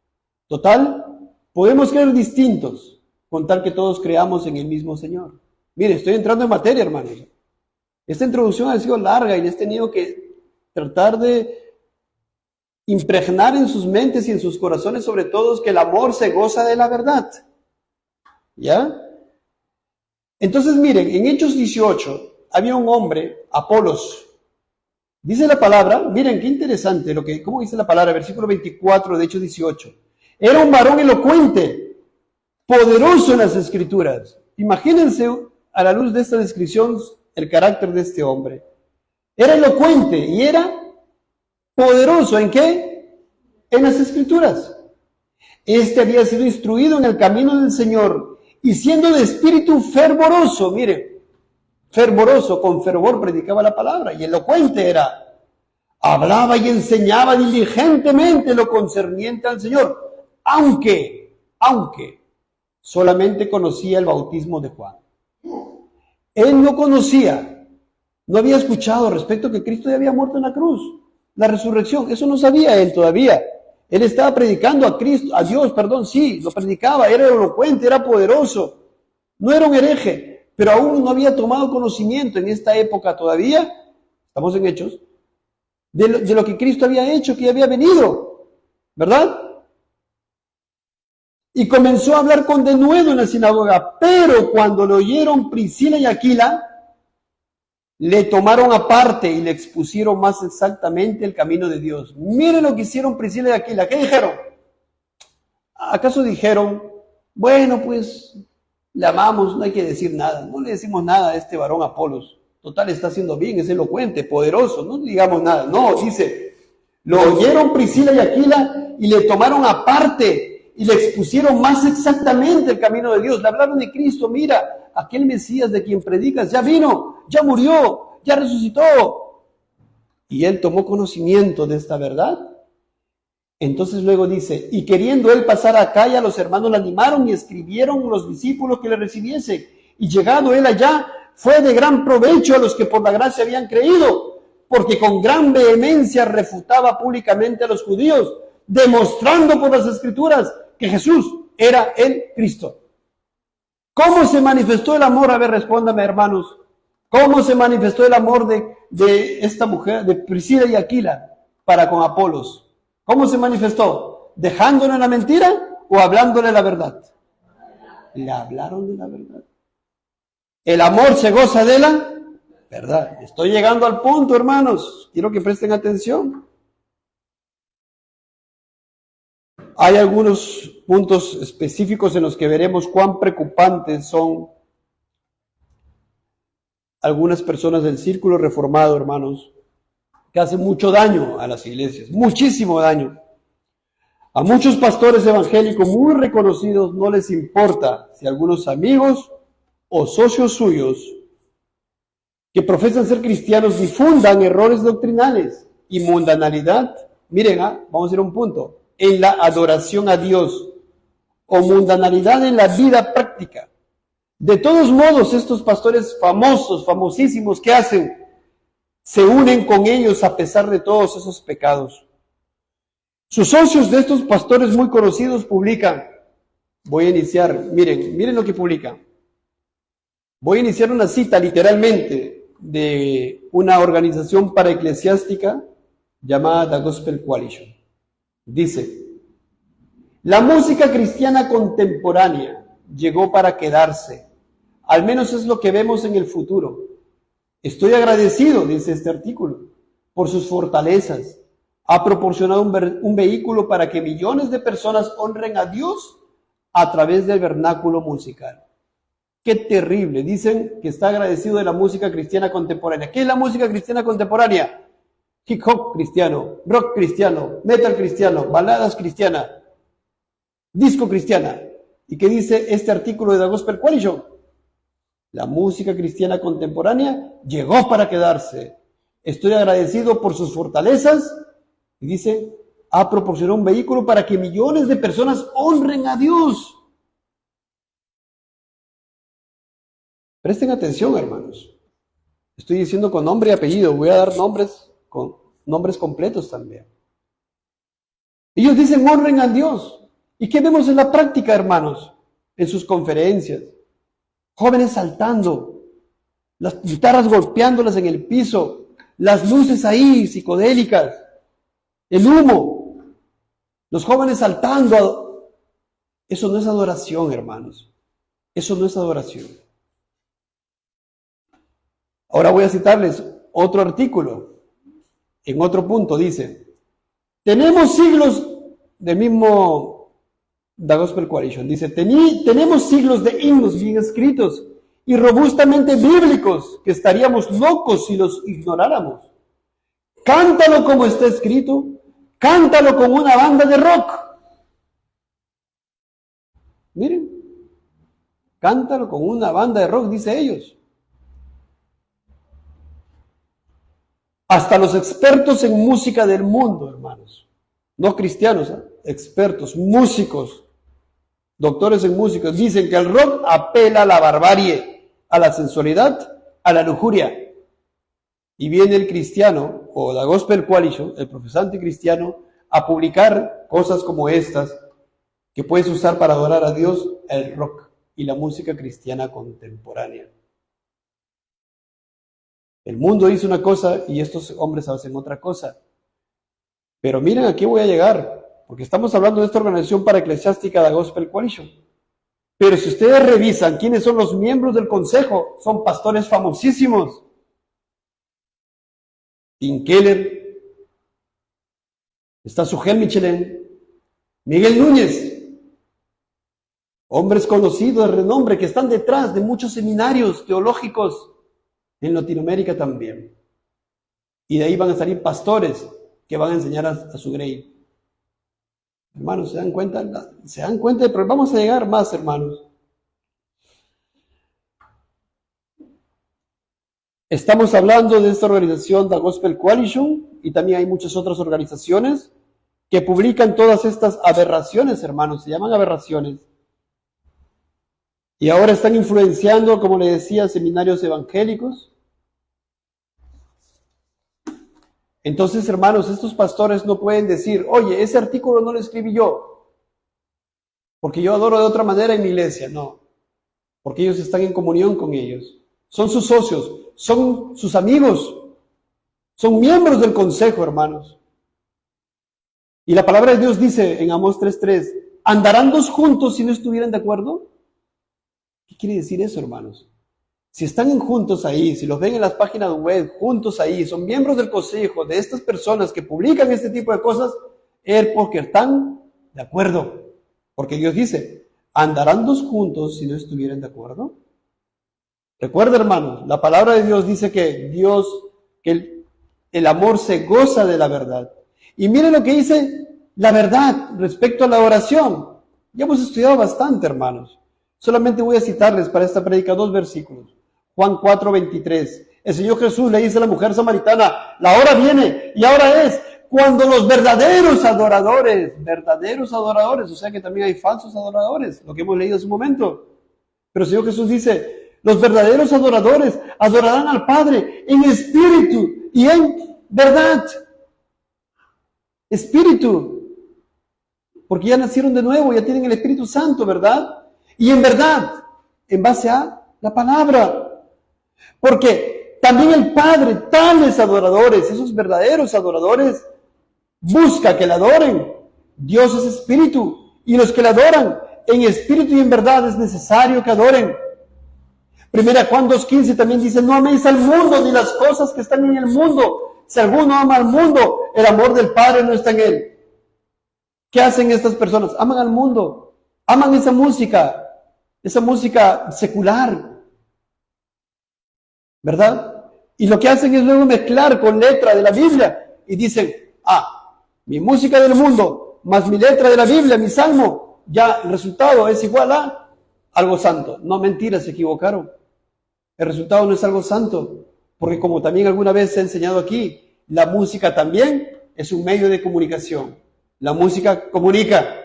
Total, podemos creer distintos, con tal que todos creamos en el mismo Señor. Mire, estoy entrando en materia, hermanos. Esta introducción ha sido larga y les he tenido que tratar de impregnar en sus mentes y en sus corazones, sobre todo, que el amor se goza de la verdad. ¿Ya? Entonces, miren, en Hechos 18 había un hombre, Apolos. Dice la palabra, miren qué interesante, ¿cómo dice la palabra? Versículo 24 de Hechos 18. Era un varón elocuente, poderoso en las Escrituras. Imagínense, a la luz de esta descripción, el carácter de este hombre. Era elocuente y era poderoso. ¿En qué? En las Escrituras. Este había sido instruido en el camino del Señor y siendo de espíritu fervoroso, mire, fervoroso, con fervor predicaba la palabra y elocuente era. Hablaba y enseñaba diligentemente lo concerniente al Señor, aunque solamente conocía el bautismo de Juan. Él no conocía, no había escuchado respecto a que Cristo ya había muerto en la cruz, la resurrección, eso no sabía él todavía. Él estaba predicando a Dios, sí, lo predicaba, era elocuente, era poderoso, no era un hereje, pero aún no había tomado conocimiento en esta época todavía, estamos en Hechos, de lo que Cristo había hecho, que había venido, ¿verdad? Y comenzó a hablar con denuedo en la sinagoga, pero cuando lo oyeron Priscila y Aquila, le tomaron aparte y le expusieron más exactamente el camino de Dios. Miren lo que hicieron Priscila y Aquila. ¿Qué dijeron? ¿Acaso dijeron, bueno, pues le amamos, no hay que decir nada, no le decimos nada a este varón Apolos? Total, está haciendo bien, es elocuente, poderoso, no digamos nada. No, dice, lo oyeron Priscila y Aquila y le tomaron aparte y le expusieron más exactamente el camino de Dios. Le hablaron de Cristo, mira, aquel Mesías de quien predicas ya vino, ya murió, ya resucitó. Y él tomó conocimiento de esta verdad. Entonces luego dice, y queriendo él pasar a Acaya, los hermanos le animaron y escribieron los discípulos que le recibiesen. Y llegado él allá, fue de gran provecho a los que por la gracia habían creído, porque con gran vehemencia refutaba públicamente a los judíos, demostrando por las Escrituras que Jesús era el Cristo. ¿Cómo se manifestó el amor? A ver, respóndame, hermanos. ¿Cómo se manifestó el amor de esta mujer, de Priscila y Aquila, para con Apolos? ¿Cómo se manifestó? ¿Dejándole la mentira o hablándole la verdad? Le hablaron de la verdad. El amor se goza de la verdad. Estoy llegando al punto, hermanos. Quiero que presten atención. Hay algunos puntos específicos en los que veremos cuán preocupantes son algunas personas del círculo reformado, hermanos, que hacen mucho daño a las iglesias, muchísimo daño. A muchos pastores evangélicos muy reconocidos no les importa si algunos amigos o socios suyos que profesan ser cristianos difundan errores doctrinales y mundanalidad. Miren, vamos a ir a un punto. En la adoración a Dios o mundanalidad en la vida práctica. De todos modos, estos pastores famosos, famosísimos, ¿qué hacen? Se unen con ellos a pesar de todos esos pecados. Sus socios de estos pastores muy conocidos publican, voy a iniciar, miren lo que publican. Voy a iniciar una cita literalmente de una organización paraeclesiástica llamada The Gospel Coalition. Dice: la música cristiana contemporánea llegó para quedarse. Al menos es lo que vemos en el futuro. Estoy agradecido, dice este artículo, por sus fortalezas. Ha proporcionado un vehículo para que millones de personas honren a Dios a través del vernáculo musical. ¡Qué terrible! Dicen que está agradecido de la música cristiana contemporánea. ¿Qué es la música cristiana contemporánea? Hip hop cristiano, rock cristiano, metal cristiano, baladas cristianas, disco cristiana. ¿Y qué dice este artículo de The Gospel Coalition? La música cristiana contemporánea llegó para quedarse. Estoy agradecido por sus fortalezas. Y dice, ha proporcionado un vehículo para que millones de personas honren a Dios. Presten atención, hermanos. Estoy diciendo con nombre y apellido. Voy a dar nombres con nombres completos también. Ellos dicen honren a Dios. ¿Y qué vemos en la práctica, hermanos? En sus conferencias. Jóvenes saltando, las guitarras golpeándolas en el piso, las luces ahí psicodélicas, el humo, los jóvenes saltando. Eso no es adoración, hermanos. Eso no es adoración. Ahora voy a citarles otro artículo. En otro punto dice: tenemos siglos del mismo The Gospel Coalition. Dice, tenemos siglos de himnos bien escritos y robustamente bíblicos que estaríamos locos si los ignoráramos. Cántalo como está escrito, cántalo con una banda de rock. Miren, cántalo con una banda de rock, dice ellos. Hasta los expertos en música del mundo, hermanos, no cristianos, expertos, músicos, doctores en música, dicen que el rock apela a la barbarie, a la sensualidad, a la lujuria. Y viene el cristiano, o la Gospel Coalition, el profesante cristiano, a publicar cosas como estas, que puedes usar para adorar a Dios, el rock y la música cristiana contemporánea. El mundo hizo una cosa y estos hombres hacen otra cosa. Pero miren, aquí voy a llegar, porque estamos hablando de esta organización paraeclesiástica de Gospel Coalition. Pero si ustedes revisan quiénes son los miembros del consejo, son pastores famosísimos. Tim Keller, está Sugel Michelin, Miguel Núñez, hombres conocidos de renombre que están detrás de muchos seminarios teológicos en Latinoamérica también. Y de ahí van a salir pastores que van a enseñar a su grey. Hermanos, ¿se dan cuenta? ¿Se dan cuenta? Pero vamos a llegar más, hermanos. Estamos hablando de esta organización, The Gospel Coalition, y también hay muchas otras organizaciones que publican todas estas aberraciones, hermanos, se llaman aberraciones. Y ahora están influenciando, como le decía, seminarios evangélicos. Entonces, hermanos, estos pastores no pueden decir, oye, ese artículo no lo escribí yo, porque yo adoro de otra manera en mi iglesia. No, porque ellos están en comunión con ellos. Son sus socios, son sus amigos, son miembros del consejo, hermanos. Y la palabra de Dios dice en Amós 3:3, ¿andarán dos juntos si no estuvieran de acuerdo? ¿Qué quiere decir eso, hermanos? Si están juntos ahí, si los ven en las páginas web, juntos ahí, son miembros del consejo de estas personas que publican este tipo de cosas, es porque están de acuerdo. Porque Dios dice, ¿andarán dos juntos si no estuvieran de acuerdo? Recuerda, hermanos, la palabra de Dios dice que el amor se goza de la verdad. Y miren lo que dice la verdad respecto a la oración. Ya hemos estudiado bastante, hermanos. Solamente voy a citarles para esta prédica 2 versículos. Juan 4:23. El Señor Jesús le dice a la mujer samaritana, la hora viene y ahora es cuando los verdaderos adoradores, o sea que también hay falsos adoradores, lo que hemos leído hace un momento. Pero el Señor Jesús dice, los verdaderos adoradores adorarán al Padre en espíritu y en verdad. Espíritu. Porque ya nacieron de nuevo, ya tienen el Espíritu Santo, ¿verdad? Y en verdad, ¿en base a? la palabra. Porque también el Padre, tales adoradores, esos verdaderos adoradores, busca que le adoren. Dios es espíritu, y los que le adoran en espíritu y en verdad es necesario que adoren. Primera Juan 2:15 también dice, no améis al mundo ni las cosas que están en el mundo. Si alguno ama al mundo, el amor del Padre no está en él. ¿Qué hacen estas personas? Aman al mundo, aman esa música secular, ¿verdad? Y lo que hacen es luego mezclar con letra de la Biblia y dicen, mi música del mundo más mi letra de la Biblia, mi salmo, ya el resultado es igual a algo santo. No, mentira, se equivocaron. El resultado no es algo santo, porque como también alguna vez he enseñado aquí, la música también es un medio de comunicación. La música comunica.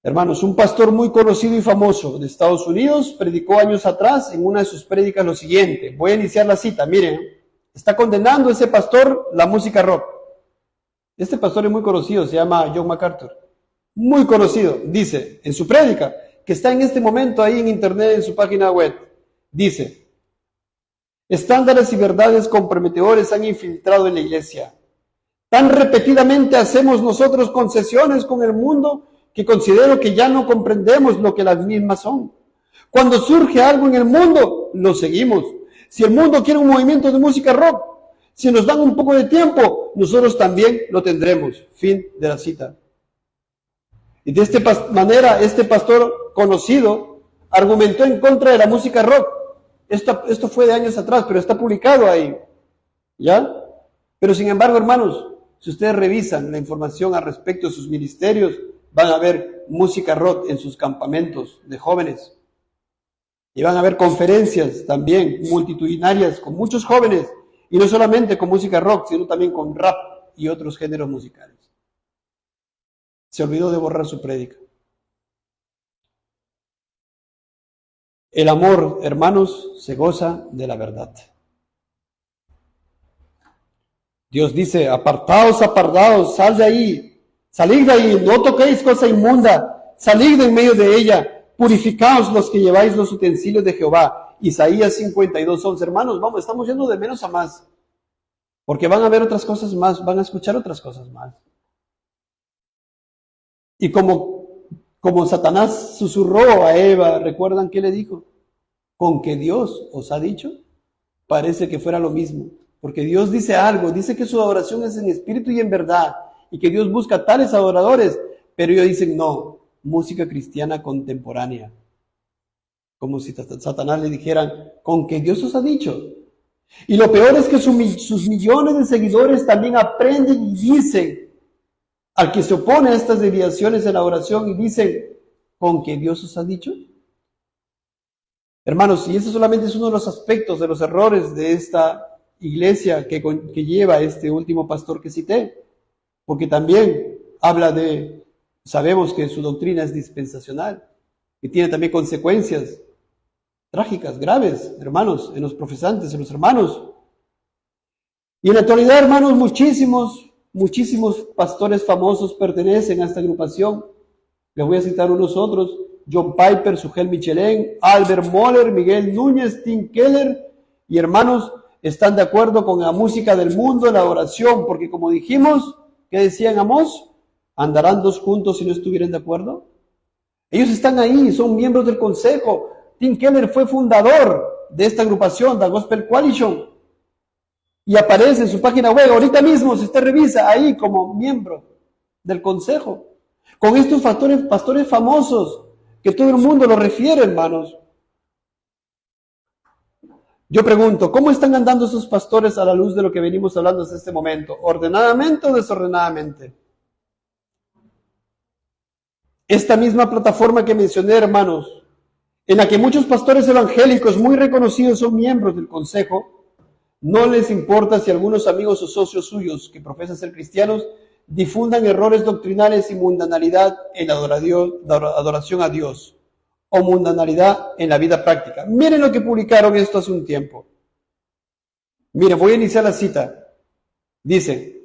Hermanos, un pastor muy conocido y famoso de Estados Unidos predicó años atrás en una de sus prédicas lo siguiente. Voy a iniciar la cita, miren. Está condenando ese pastor la música rock. Este pastor es muy conocido, se llama John MacArthur. Muy conocido. Dice en su prédica, que está en este momento ahí en internet, en su página web, dice, estándares y verdades comprometedores han infiltrado en la iglesia. Tan repetidamente hacemos nosotros concesiones con el mundo que considero que ya no comprendemos lo que las mismas son. Cuando surge algo en el mundo, lo seguimos. Si el mundo quiere un movimiento de música rock, si nos dan un poco de tiempo, nosotros también lo tendremos. Fin de la cita. Y de esta manera, este pastor conocido argumentó en contra de la música rock. Esto fue de años atrás, pero está publicado ahí. ¿Ya? Pero sin embargo, hermanos, si ustedes revisan la información al respecto de sus ministerios, van a ver música rock en sus campamentos de jóvenes. Y van a ver conferencias también multitudinarias con muchos jóvenes. Y no solamente con música rock, sino también con rap y otros géneros musicales. Se olvidó de borrar su prédica. El amor, hermanos, se goza de la verdad. Dios dice, apartaos, apartaos, sal de ahí, salid de ahí, no toquéis cosa inmunda, salid de en medio de ella, purificaos los que lleváis los utensilios de Jehová. Isaías 52:11. Hermanos, estamos yendo de menos a más, porque van a ver otras cosas más, van a escuchar otras cosas más. Y como Satanás susurró a Eva, ¿recuerdan qué le dijo? Con que Dios os ha dicho, parece que fuera lo mismo. Porque Dios dice algo, dice que su adoración es en espíritu y en verdad, y que Dios busca tales adoradores, pero ellos dicen no, música cristiana contemporánea. Como si Satanás le dijeran, con que Dios os ha dicho. Y lo peor es que sus millones de seguidores también aprenden y dicen, al que se opone a estas desviaciones en la oración y dicen, ¿con que Dios os ha dicho? Hermanos, y ese solamente es uno de los aspectos de los errores de esta iglesia que lleva este último pastor que cité, porque también habla sabemos que su doctrina es dispensacional, y tiene también consecuencias trágicas, graves, hermanos, en los profesantes, en los hermanos. Y en la actualidad, hermanos, muchísimos pastores famosos pertenecen a esta agrupación. Les voy a citar unos otros: John Piper, Sugel Michelin, Albert Moller, Miguel Núñez, Tim Keller. Y hermanos, están de acuerdo con la música del mundo, la adoración, porque como dijimos, ¿qué decían Amós? ¿Andarán dos juntos si no estuvieran de acuerdo? Ellos están ahí, son miembros del consejo. Tim Keller fue fundador de esta agrupación, The Gospel Coalition. Y aparece en su página web, ahorita mismo, si usted revisa, ahí como miembro del consejo. Con estos pastores famosos, que todo el mundo lo refiere, hermanos. Yo pregunto, ¿cómo están andando esos pastores a la luz de lo que venimos hablando hasta este momento? ¿Ordenadamente o desordenadamente? Esta misma plataforma que mencioné, hermanos, en la que muchos pastores evangélicos muy reconocidos son miembros del consejo, no les importa si algunos amigos o socios suyos que profesan ser cristianos difundan errores doctrinales y mundanalidad en la adoración a Dios o mundanalidad en la vida práctica. Miren lo que publicaron esto hace un tiempo. Miren, voy a iniciar la cita. Dice,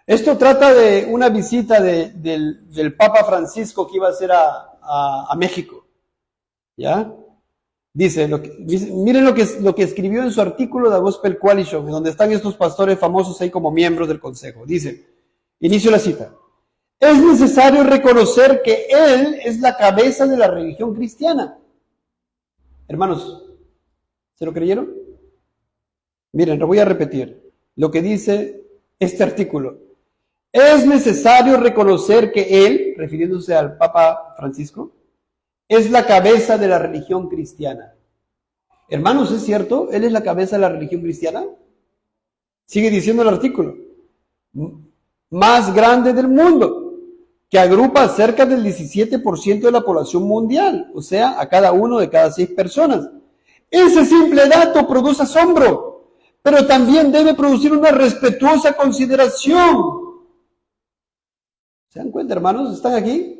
esto trata de una visita del Papa Francisco que iba a hacer a a México. ¿Ya? Dice, miren lo que escribió en su artículo de Gospel Coalition, donde están estos pastores famosos ahí como miembros del consejo. Dice, inicio la cita. Es necesario reconocer que Él es la cabeza de la religión cristiana. Hermanos, ¿se lo creyeron? Miren, lo voy a repetir. Lo que dice este artículo. Es necesario reconocer que Él, refiriéndose al Papa Francisco, es la cabeza de la religión cristiana. Hermanos, ¿es cierto? ¿Él es la cabeza de la religión cristiana? Sigue diciendo el artículo. Más grande del mundo, que agrupa cerca del 17% de la población mundial, o sea, a cada uno de cada 6 personas. Ese simple dato produce asombro, pero también debe producir una respetuosa consideración. ¿Se dan cuenta, hermanos? ¿Están aquí?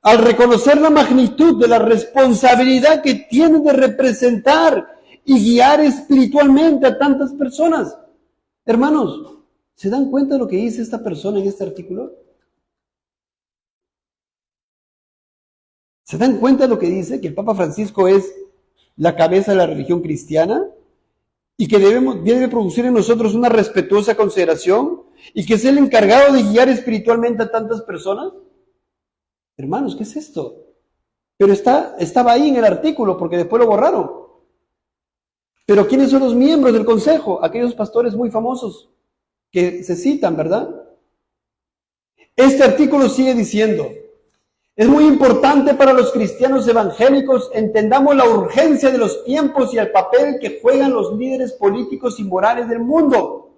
Al reconocer la magnitud de la responsabilidad que tiene de representar y guiar espiritualmente a tantas personas. Hermanos, ¿se dan cuenta de lo que dice esta persona en este artículo? ¿Se dan cuenta de lo que dice? Que el Papa Francisco es la cabeza de la religión cristiana y que debe producir en nosotros una respetuosa consideración y que es el encargado de guiar espiritualmente a tantas personas. Hermanos, ¿qué es esto? Pero estaba ahí en el artículo porque después lo borraron. Pero ¿quiénes son los miembros del consejo? Aquellos pastores muy famosos que se citan, ¿verdad? Este artículo sigue diciendo, es muy importante para los cristianos evangélicos entendamos la urgencia de los tiempos y el papel que juegan los líderes políticos y morales del mundo.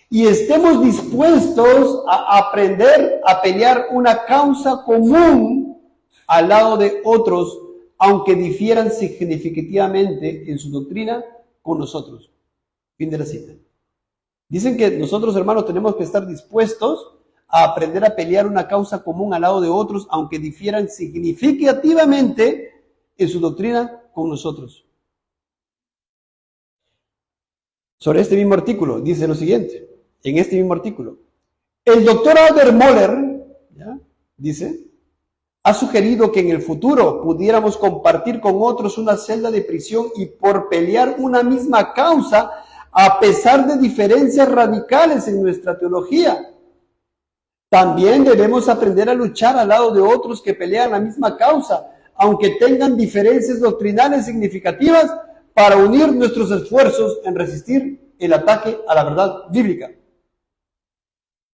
Y estemos dispuestos a aprender a pelear una causa común al lado de otros, aunque difieran significativamente en su doctrina con nosotros. Fin de la cita. Dicen que nosotros, hermanos, tenemos que estar dispuestos a aprender a pelear una causa común al lado de otros, aunque difieran significativamente en su doctrina con nosotros. Sobre este mismo artículo dice lo siguiente, en este mismo artículo. El doctor Albert Mohler, ¿ya? Dice, ha sugerido que en el futuro pudiéramos compartir con otros una celda de prisión y por pelear una misma causa, a pesar de diferencias radicales en nuestra teología. También debemos aprender a luchar al lado de otros que pelean la misma causa, aunque tengan diferencias doctrinales significativas, para unir nuestros esfuerzos en resistir el ataque a la verdad bíblica.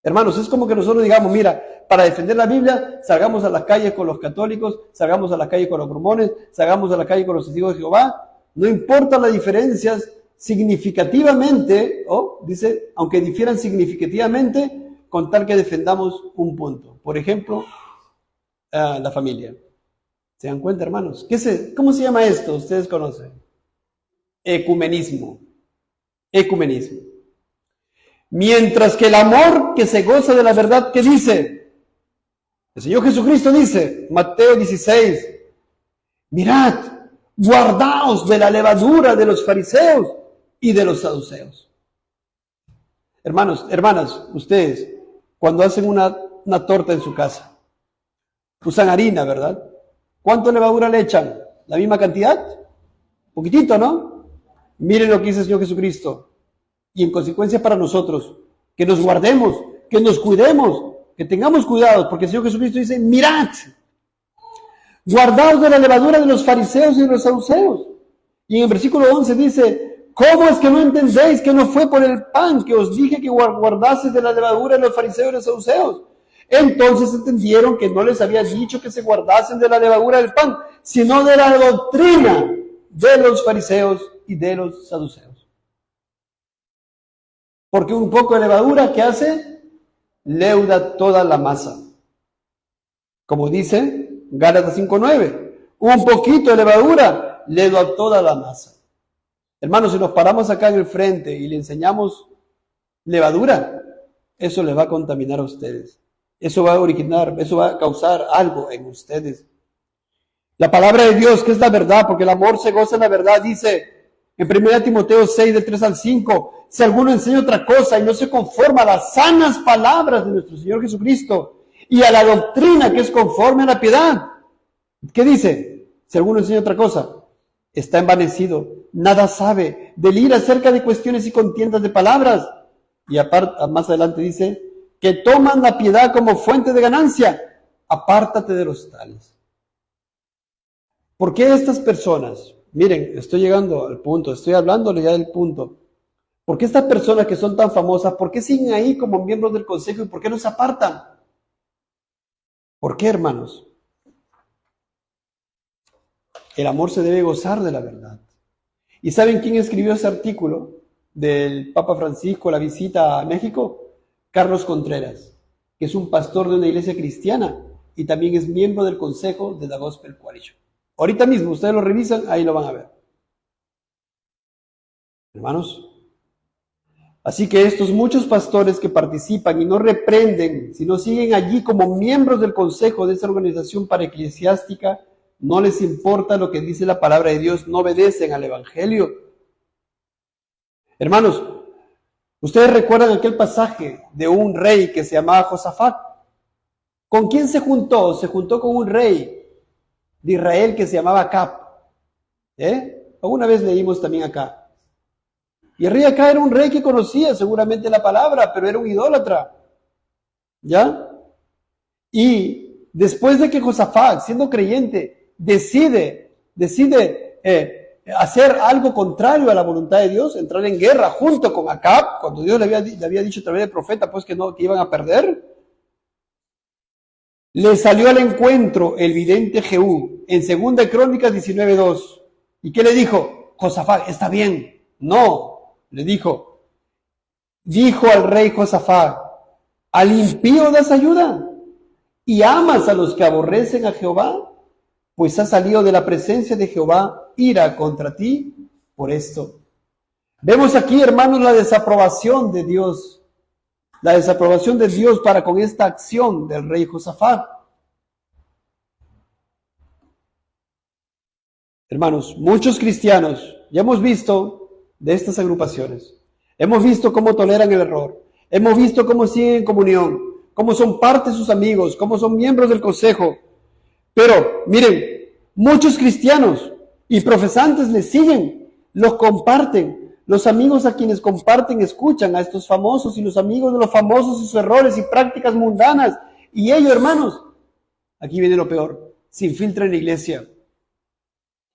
Hermanos, es como que nosotros digamos, mira, para defender la Biblia, salgamos a las calles con los católicos, salgamos a las calles con los mormones, salgamos a la calle con los testigos de Jehová, no importa las diferencias significativamente, dice, aunque difieran significativamente, con tal que defendamos un punto. Por ejemplo, la familia. ¿Se dan cuenta, hermanos? ¿Cómo se llama esto? Ustedes conocen. Ecumenismo. Ecumenismo. Mientras que el amor que se goza de la verdad, ¿qué dice? El Señor Jesucristo dice, Mateo 16, mirad, guardaos de la levadura de los fariseos y de los saduceos. Hermanos, hermanas, ustedes, cuando hacen una torta en su casa, usan harina, ¿verdad? ¿Cuánto levadura le echan? ¿La misma cantidad? Poquitito, ¿no? Miren lo que dice el Señor Jesucristo. Y en consecuencia para nosotros, que nos guardemos, que nos cuidemos, que tengamos cuidado, porque el Señor Jesucristo dice, mirad, guardaos de la levadura de los fariseos y de los saduceos. Y en el versículo 11 dice, ¿cómo es que no entendéis que no fue por el pan que os dije que guardases de la levadura de los fariseos y los saduceos? Entonces entendieron que no les había dicho que se guardasen de la levadura del pan, sino de la doctrina de los fariseos y de los saduceos. Porque un poco de levadura, ¿qué hace? Leuda toda la masa. Como dice Gálatas 5:9, un poquito de levadura leuda toda la masa. Hermanos, si nos paramos acá en el frente y le enseñamos levadura, eso les va a contaminar a ustedes. Eso va a causar algo en ustedes. La palabra de Dios, que es la verdad, porque el amor se goza en la verdad, dice en 1 Timoteo 6, de 3 al 5, si alguno enseña otra cosa y no se conforma a las sanas palabras de nuestro Señor Jesucristo y a la doctrina que es conforme a la piedad, ¿Qué dice? Si alguno enseña otra cosa, está envanecido, nada sabe, delira acerca de cuestiones y contiendas de palabras. Y aparte, más adelante dice, que toman la piedad como fuente de ganancia. Apártate de los tales. ¿Por qué estas personas? Miren, estoy llegando al punto, estoy hablándole ya del punto. ¿Por qué estas personas que son tan famosas, por qué siguen ahí como miembros del consejo y por qué no se apartan? ¿Por qué, hermanos? El amor se debe gozar de la verdad. ¿Y saben quién escribió ese artículo del Papa Francisco, la visita a México? Carlos Contreras, que es un pastor de una iglesia cristiana y también es miembro del consejo de la Gospel Coalition. Ahorita mismo, ustedes lo revisan, ahí lo van a ver. Hermanos, así que estos muchos pastores que participan y no reprenden, sino siguen allí como miembros del consejo de esa organización paraeclesiástica, no les importa lo que dice la palabra de Dios, no obedecen al Evangelio. Hermanos, ¿ustedes recuerdan aquel pasaje de un rey que se llamaba Josafat? ¿Con quién se juntó? Se juntó con un rey de Israel que se llamaba Acab. Alguna vez leímos también acá. Y el rey Acab era un rey que conocía seguramente la palabra, pero era un idólatra. ¿Ya? Y después de que Josafat, siendo creyente, decide hacer algo contrario a la voluntad de Dios, entrar en guerra junto con Acab, cuando Dios le había dicho a través del profeta pues que iban a perder, le salió al encuentro el vidente Jehú en 2 Crónicas 19:2. ¿Y qué le dijo? Josafat, está bien. No, le dijo al rey Josafat, ¿al impío das ayuda y amas a los que aborrecen a Jehová? Pues ha salido de la presencia de Jehová ira contra ti por esto. Vemos aquí, hermanos, la desaprobación de Dios. La desaprobación de Dios para con esta acción del rey Josafat. Hermanos, muchos cristianos, ya hemos visto de estas agrupaciones, hemos visto cómo toleran el error, hemos visto cómo siguen en comunión, cómo son parte de sus amigos, cómo son miembros del consejo. Pero, miren, muchos cristianos y profesantes les siguen, los comparten. Los amigos a quienes comparten escuchan a estos famosos y los amigos de los famosos y sus errores y prácticas mundanas. Y ellos, hermanos, aquí viene lo peor, se infiltran en la iglesia.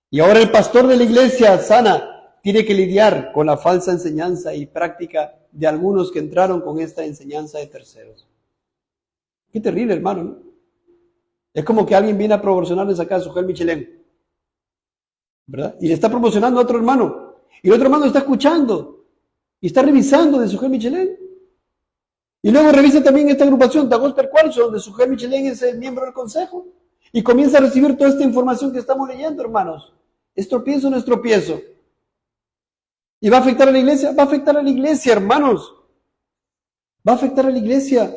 Y ahora el pastor de la iglesia sana tiene que lidiar con la falsa enseñanza y práctica de algunos que entraron con esta enseñanza de terceros. Qué terrible, hermano, ¿no? Es como que alguien viene a promocionarles acá a Sujel Michelén, ¿verdad? Y le está promocionando a otro hermano. Y el otro hermano está escuchando y está revisando de Sujel Michelén. Y luego revisa también esta agrupación, The Gospel Coalition, donde Sujel Michelén es el miembro del consejo. Y comienza a recibir toda esta información que estamos leyendo, hermanos. ¿Es tropiezo o no es tropiezo? ¿Y va a afectar a la iglesia? Va a afectar a la iglesia, hermanos. Va a afectar a la iglesia.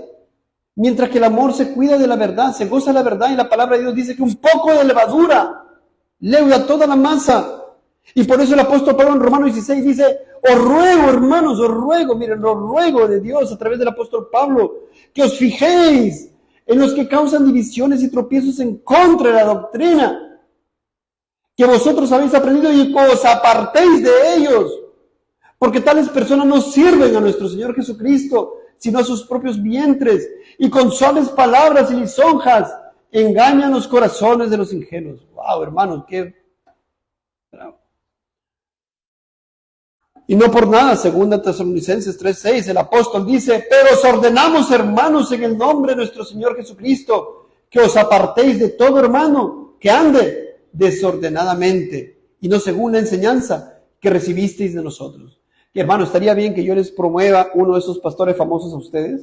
Mientras que el amor se cuida de la verdad, se goza de la verdad, y la palabra de Dios dice que un poco de levadura leuda toda la masa. Y por eso el apóstol Pablo en Romanos 16 dice, os ruego, hermanos, os ruego, miren, os ruego de Dios a través del apóstol Pablo, que os fijéis en los que causan divisiones y tropiezos en contra de la doctrina, que vosotros habéis aprendido y que os apartéis de ellos, porque tales personas no sirven a nuestro Señor Jesucristo, sino a sus propios vientres, y con suaves palabras y lisonjas engañan los corazones de los ingenuos. Wow, hermanos, qué bravo. Y no por nada, 2 Tesalonicenses 3:6, el apóstol dice, pero os ordenamos, hermanos, en el nombre de nuestro Señor Jesucristo, que os apartéis de todo hermano que ande desordenadamente, y no según la enseñanza que recibisteis de nosotros. Que, hermano, ¿estaría bien que yo les promueva uno de esos pastores famosos a ustedes?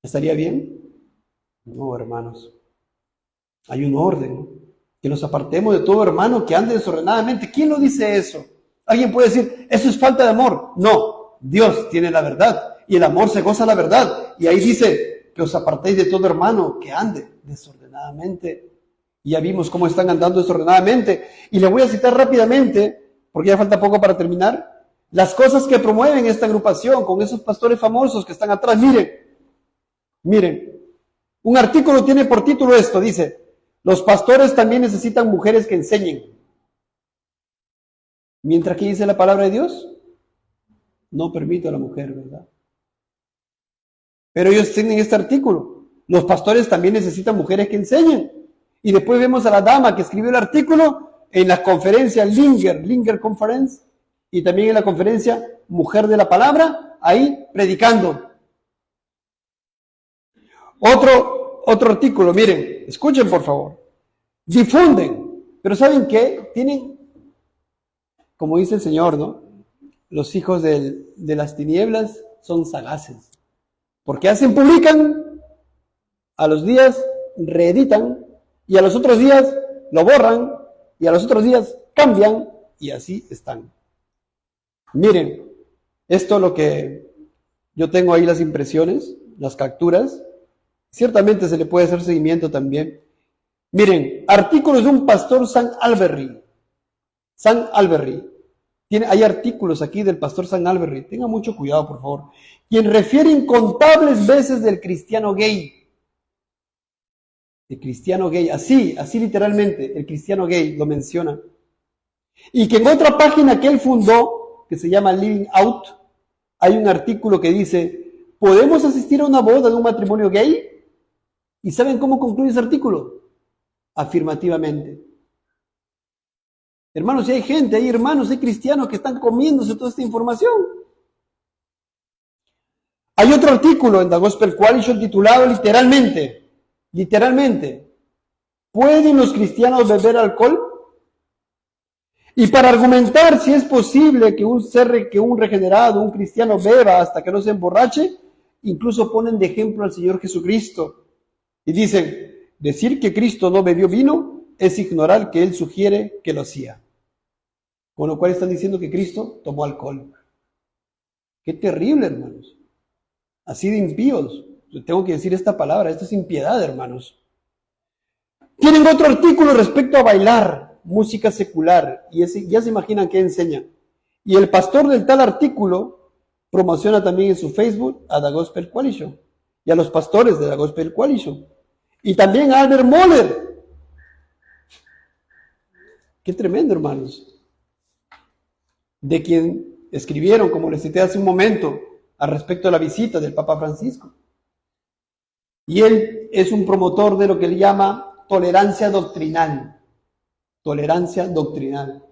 ¿Estaría bien? No, hermanos. Hay un orden. Que nos apartemos de todo hermano que ande desordenadamente. ¿Quién lo dice eso? Alguien puede decir, eso es falta de amor. No, Dios tiene la verdad. Y el amor se goza la verdad. Y ahí dice que os apartéis de todo hermano que ande desordenadamente. Y ya vimos cómo están andando desordenadamente. Y le voy a citar rápidamente, porque ya falta poco para terminar, las cosas que promueven esta agrupación con esos pastores famosos que están atrás. Miren, un artículo tiene por título esto, dice, Los pastores también necesitan mujeres que enseñen. Mientras que dice la palabra de Dios, no permito a la mujer, ¿verdad? Pero ellos tienen este artículo. Los pastores también necesitan mujeres que enseñen. Y después vemos a la dama que escribió el artículo en la conferencia Linger Conference, y también en la conferencia Mujer de la Palabra, ahí predicando. Otro artículo, miren, escuchen por favor. Difunden, pero ¿saben qué? Tienen, como dice el Señor, ¿no? Los hijos de las tinieblas son sagaces. Porque publican, a los días reeditan, y a los otros días lo borran, y a los otros días cambian, y así están. Miren, esto es lo que yo tengo ahí, las impresiones, las capturas. Ciertamente se le puede hacer seguimiento también. Miren, artículos de un pastor Sam Allberry. Hay artículos aquí del pastor Sam Allberry. Tenga mucho cuidado, por favor. Quien refiere incontables veces del cristiano gay. El cristiano gay, así literalmente, el cristiano gay lo menciona. Y que en otra página que él fundó, que se llama Living Out, hay un artículo que dice, ¿podemos asistir a una boda de un matrimonio gay? ¿Y saben cómo concluye ese artículo? Afirmativamente. Hermanos, si hay gente, hay hermanos, hay cristianos que están comiéndose toda esta información. Hay otro artículo en The Gospel Coalition titulado literalmente, ¿pueden los cristianos beber alcohol? Y para argumentar si es posible que un regenerado, un cristiano beba hasta que no se emborrache, incluso ponen de ejemplo al Señor Jesucristo. Y dicen, decir que Cristo no bebió vino es ignorar que Él sugiere que lo hacía. Con lo cual están diciendo que Cristo tomó alcohol. Qué terrible, hermanos. Así de impíos. Yo tengo que decir esta palabra, esto es impiedad, hermanos. Tienen otro artículo respecto a bailar música secular, y ya se imaginan qué enseñan. Y el pastor del tal artículo promociona también en su Facebook a The Gospel Coalition y a los pastores de The Gospel Coalition. Y también a Albert Mohler. Qué tremendo, hermanos. De quien escribieron, como les cité hace un momento, al respecto de la visita del Papa Francisco. Y él es un promotor de lo que él llama tolerancia doctrinal. Tolerancia doctrinal.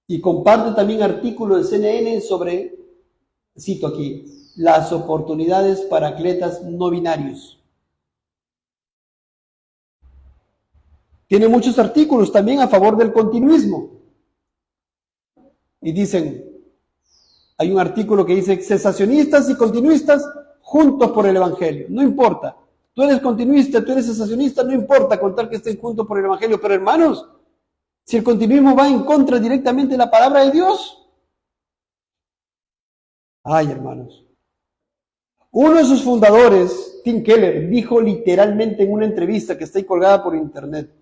Y comparte también artículos de CNN sobre, cito aquí, las oportunidades para atletas no binarios. Tiene muchos artículos también a favor del continuismo. Y dicen, hay un artículo que dice, cesacionistas y continuistas juntos por el Evangelio. No importa, tú eres continuista, tú eres cesacionista, no importa contar que estén juntos por el Evangelio. Pero hermanos, si el continuismo va en contra directamente de la palabra de Dios. Ay, hermanos. Uno de sus fundadores, Tim Keller, dijo literalmente en una entrevista que está ahí colgada por internet,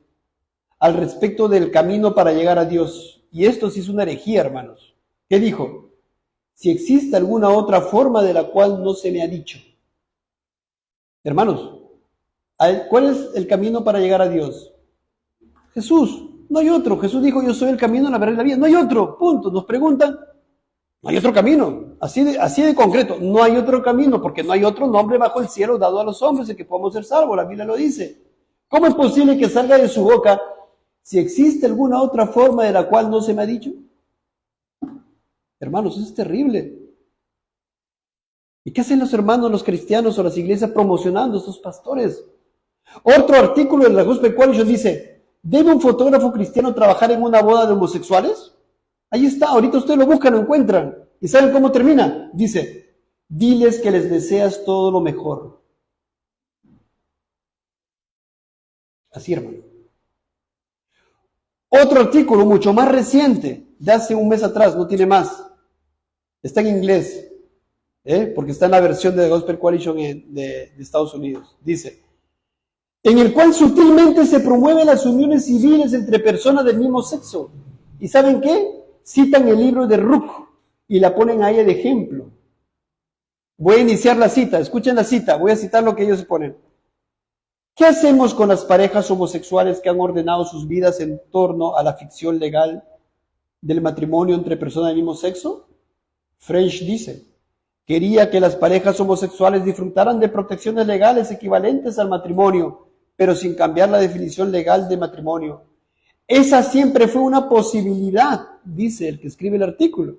al respecto del camino para llegar a Dios. Y esto sí es una herejía, hermanos. ¿Qué dijo? Si existe alguna otra forma de la cual no se me ha dicho. Hermanos, ¿cuál es el camino para llegar a Dios? Jesús, no hay otro. Jesús dijo, yo soy el camino, la verdad y la vida. No hay otro, punto. Nos preguntan, no hay otro camino. Así de concreto, no hay otro camino, porque no hay otro nombre bajo el cielo dado a los hombres en que podamos ser salvos. La Biblia lo dice. ¿Cómo es posible que salga de su boca, si existe alguna otra forma de la cual no se me ha dicho? Hermanos, eso es terrible. ¿Y qué hacen los hermanos, los cristianos o las iglesias promocionando a estos pastores? Otro artículo de la Gospel Coalition dice, ¿debe un fotógrafo cristiano trabajar en una boda de homosexuales? Ahí está, ahorita ustedes lo buscan, lo encuentran. ¿Y saben cómo termina? Dice, diles que les deseas todo lo mejor. Así, hermano. Otro artículo mucho más reciente, de hace un mes atrás, no tiene más. Está en inglés, porque está en la versión de The Gospel Coalition de Estados Unidos. Dice, en el cual sutilmente se promueven las uniones civiles entre personas del mismo sexo. ¿Y saben qué? Citan el libro de Ruch y la ponen ahí de ejemplo. Voy a iniciar la cita, escuchen la cita, voy a citar lo que ellos ponen. ¿Qué hacemos con las parejas homosexuales que han ordenado sus vidas en torno a la ficción legal del matrimonio entre personas del mismo sexo? French dice, quería que las parejas homosexuales disfrutaran de protecciones legales equivalentes al matrimonio, pero sin cambiar la definición legal de matrimonio. Esa siempre fue una posibilidad, dice el que escribe el artículo,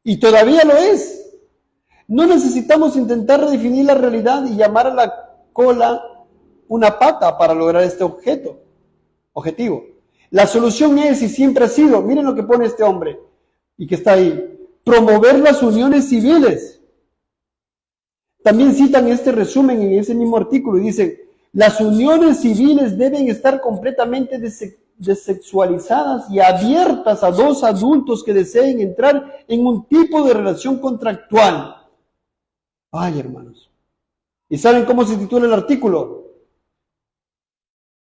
y todavía lo es. No necesitamos intentar redefinir la realidad y llamar a la cola una pata para lograr este objetivo. La solución es, y siempre ha sido, miren lo que pone este hombre, y que está ahí, promover las uniones civiles. También citan este resumen en ese mismo artículo y dicen, las uniones civiles deben estar completamente desexualizadas y abiertas a dos adultos que deseen entrar en un tipo de relación contractual. Ay, hermanos. ¿Y saben cómo se titula el artículo?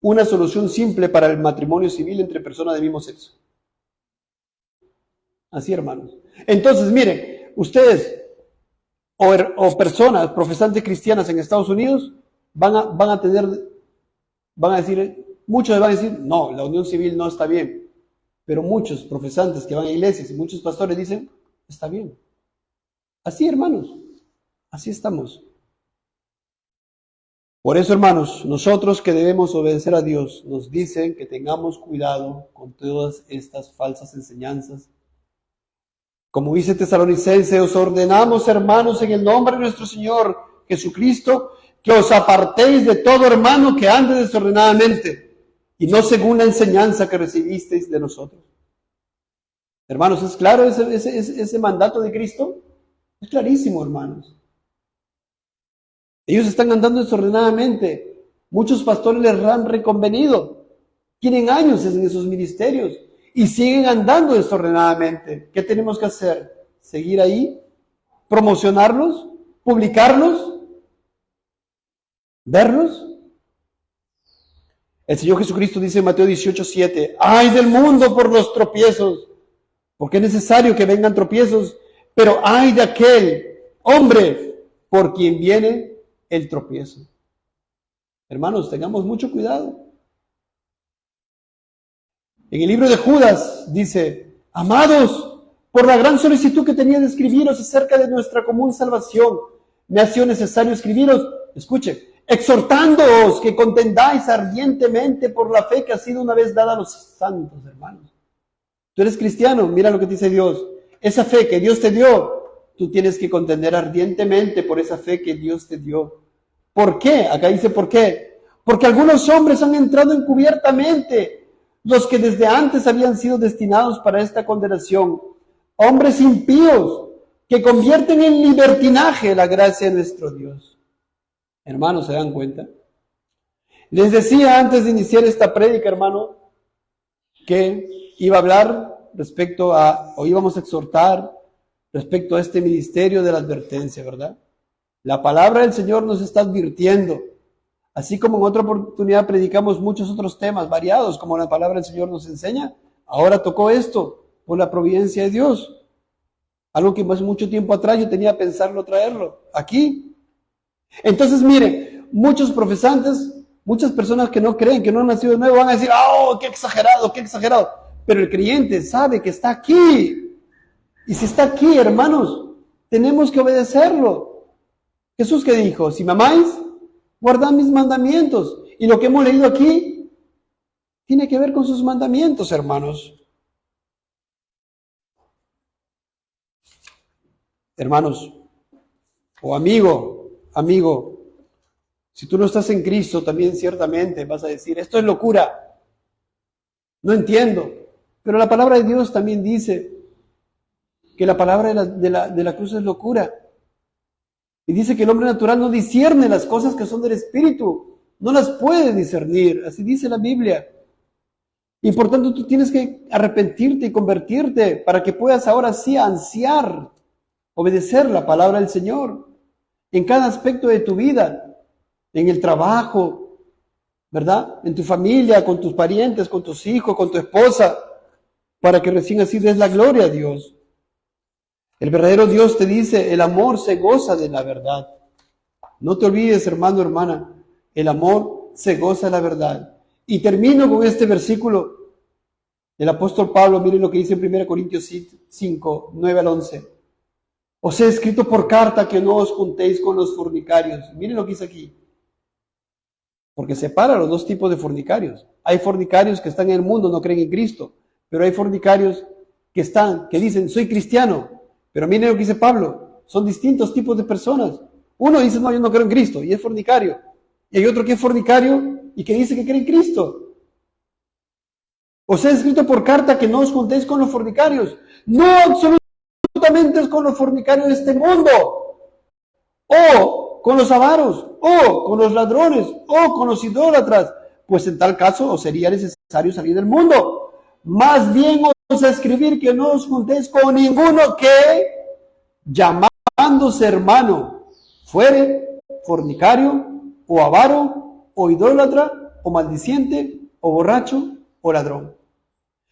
Una solución simple para el matrimonio civil entre personas del mismo sexo. Así, hermanos. Entonces, miren, ustedes o personas profesantes cristianas en Estados Unidos van a decir, muchos van a decir, no, la unión civil no está bien. Pero muchos profesantes que van a iglesias y muchos pastores dicen, está bien. Así, hermanos, así estamos. Por eso, hermanos, nosotros que debemos obedecer a Dios, nos dicen que tengamos cuidado con todas estas falsas enseñanzas. Como dice Tesalonicenses, os ordenamos, hermanos, en el nombre de nuestro Señor Jesucristo, que os apartéis de todo hermano que ande desordenadamente, y no según la enseñanza que recibisteis de nosotros. Hermanos, ¿es claro ese mandato de Cristo? Es clarísimo, hermanos. Ellos están andando desordenadamente. Muchos pastores les han reconvenido. Tienen años en esos ministerios y siguen andando desordenadamente. ¿Qué tenemos que hacer? ¿Seguir ahí? ¿Promocionarlos? ¿Publicarlos? ¿Verlos? El Señor Jesucristo dice en Mateo 18:7, ¡ay del mundo por los tropiezos! Porque es necesario que vengan tropiezos, pero ¡ay de aquel hombre por quien viene el tropiezo! Hermanos, tengamos mucho cuidado. En el libro de Judas dice, amados, por la gran solicitud que tenía de escribiros acerca de nuestra común salvación, me ha sido necesario escribiros, escuchen, exhortándoos que contendáis ardientemente por la fe que ha sido una vez dada a los santos, hermanos. Tú eres cristiano, mira lo que dice Dios. Esa fe que Dios te dio, tú tienes que contender ardientemente por esa fe que Dios te dio. ¿Por qué? Acá dice ¿por qué? Porque algunos hombres han entrado encubiertamente, los que desde antes habían sido destinados para esta condenación. Hombres impíos que convierten en libertinaje la gracia de nuestro Dios. Hermanos, ¿se dan cuenta? Les decía antes de iniciar esta prédica, hermano, que iba a hablar íbamos a exhortar respecto a este ministerio de la advertencia, ¿verdad? La palabra del Señor nos está advirtiendo, así como en otra oportunidad predicamos muchos otros temas variados, como la palabra del Señor nos enseña. Ahora tocó esto por la providencia de Dios, algo que hace mucho tiempo atrás yo tenía pensarlo traerlo aquí. Entonces, mire, muchos profesantes, muchas personas que no creen, que no han nacido de nuevo, van a decir, ¡oh, qué exagerado, qué exagerado! Pero el creyente sabe que está aquí. Y si está aquí, hermanos, tenemos que obedecerlo. Jesús que dijo, si me amáis, guardad mis mandamientos. Y lo que hemos leído aquí tiene que ver con sus mandamientos, hermanos. Hermanos, o amigo, si tú no estás en Cristo, también ciertamente vas a decir, esto es locura. No entiendo. Pero la palabra de Dios también dice que la palabra de la cruz es locura. Y dice que el hombre natural no discierne las cosas que son del Espíritu. No las puede discernir. Así dice la Biblia. Y por tanto tú tienes que arrepentirte y convertirte para que puedas ahora sí ansiar, obedecer la palabra del Señor en cada aspecto de tu vida, en el trabajo, ¿verdad? En tu familia, con tus parientes, con tus hijos, con tu esposa, para que recién así des la gloria a Dios. El verdadero Dios te dice, el amor se goza de la verdad. No te olvides, hermano, hermana, el amor se goza de la verdad. Y termino con este versículo del apóstol Pablo. Miren lo que dice en 1 Corintios 5, 9 al 11. Os he escrito por carta que no os juntéis con los fornicarios. Miren lo que dice aquí. Porque separa los dos tipos de fornicarios. Hay fornicarios que están en el mundo, no creen en Cristo. Pero hay fornicarios que dicen, soy cristiano. Pero miren lo que dice Pablo. Son distintos tipos de personas. Uno dice, no, yo no creo en Cristo, y es fornicario. Y hay otro que es fornicario y que dice que cree en Cristo. Os he escrito por carta que no os juntéis con los fornicarios. No absolutamente con los fornicarios de este mundo. O con los avaros, o con los ladrones, o con los idólatras. Pues en tal caso os sería necesario salir del mundo. Más bien os escribir que no os juntéis con ninguno que, llamándose hermano, fuere fornicario, o avaro, o idólatra, o maldiciente, o borracho, o ladrón.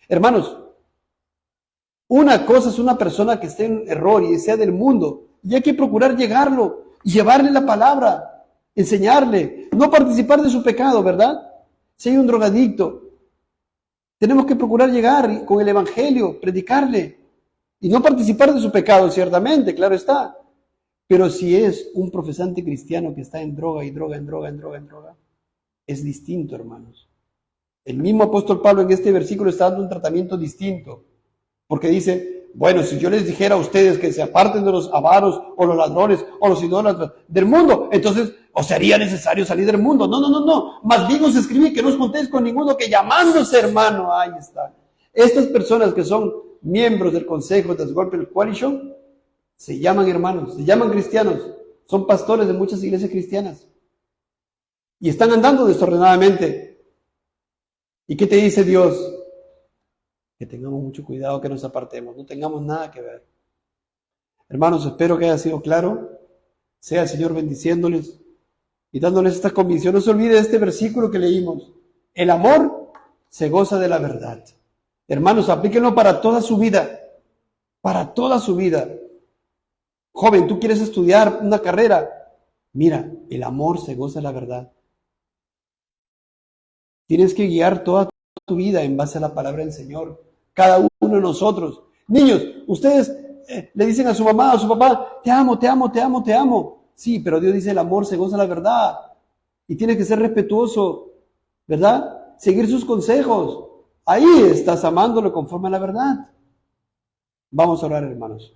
Hermanos, una cosa es una persona que esté en error y sea del mundo, y hay que procurar llegarlo, llevarle la palabra, enseñarle, no participar de su pecado, ¿verdad? Si hay un drogadicto, tenemos que procurar llegar con el evangelio, predicarle, y no participar de su pecado, ciertamente, claro está. Pero si es un profesante cristiano que está en droga, es distinto, hermanos. El mismo apóstol Pablo en este versículo está dando un tratamiento distinto, porque dice, bueno, si yo les dijera a ustedes que se aparten de los avaros, o los ladrones, o los idólatras del mundo, entonces os sería necesario salir del mundo. No. Más bien os escribí que no os juntéis con ninguno que llamándose hermano, ahí está. Estas personas que son miembros del Consejo de Gospel Coalition, se llaman hermanos, se llaman cristianos, son pastores de muchas iglesias cristianas y están andando desordenadamente. ¿Y qué te dice Dios? Que tengamos mucho cuidado, que nos apartemos, no tengamos nada que ver. Hermanos, espero que haya sido claro. Sea el Señor bendiciéndoles y dándoles esta convicción. No se olvide de este versículo que leímos. El amor se goza de la verdad. Hermanos, aplíquenlo para toda su vida, para toda su vida. Joven, tú quieres estudiar una carrera. Mira, el amor se goza de la verdad. Tienes que guiar toda tu vida en base a la palabra del Señor. Cada uno de nosotros. Niños, ustedes le dicen a su mamá, a su papá, te amo. Sí, pero Dios dice el amor se goza de la verdad. Y tienes que ser respetuoso, ¿verdad? Seguir sus consejos. Ahí estás amándolo conforme a la verdad. Vamos a orar, hermanos.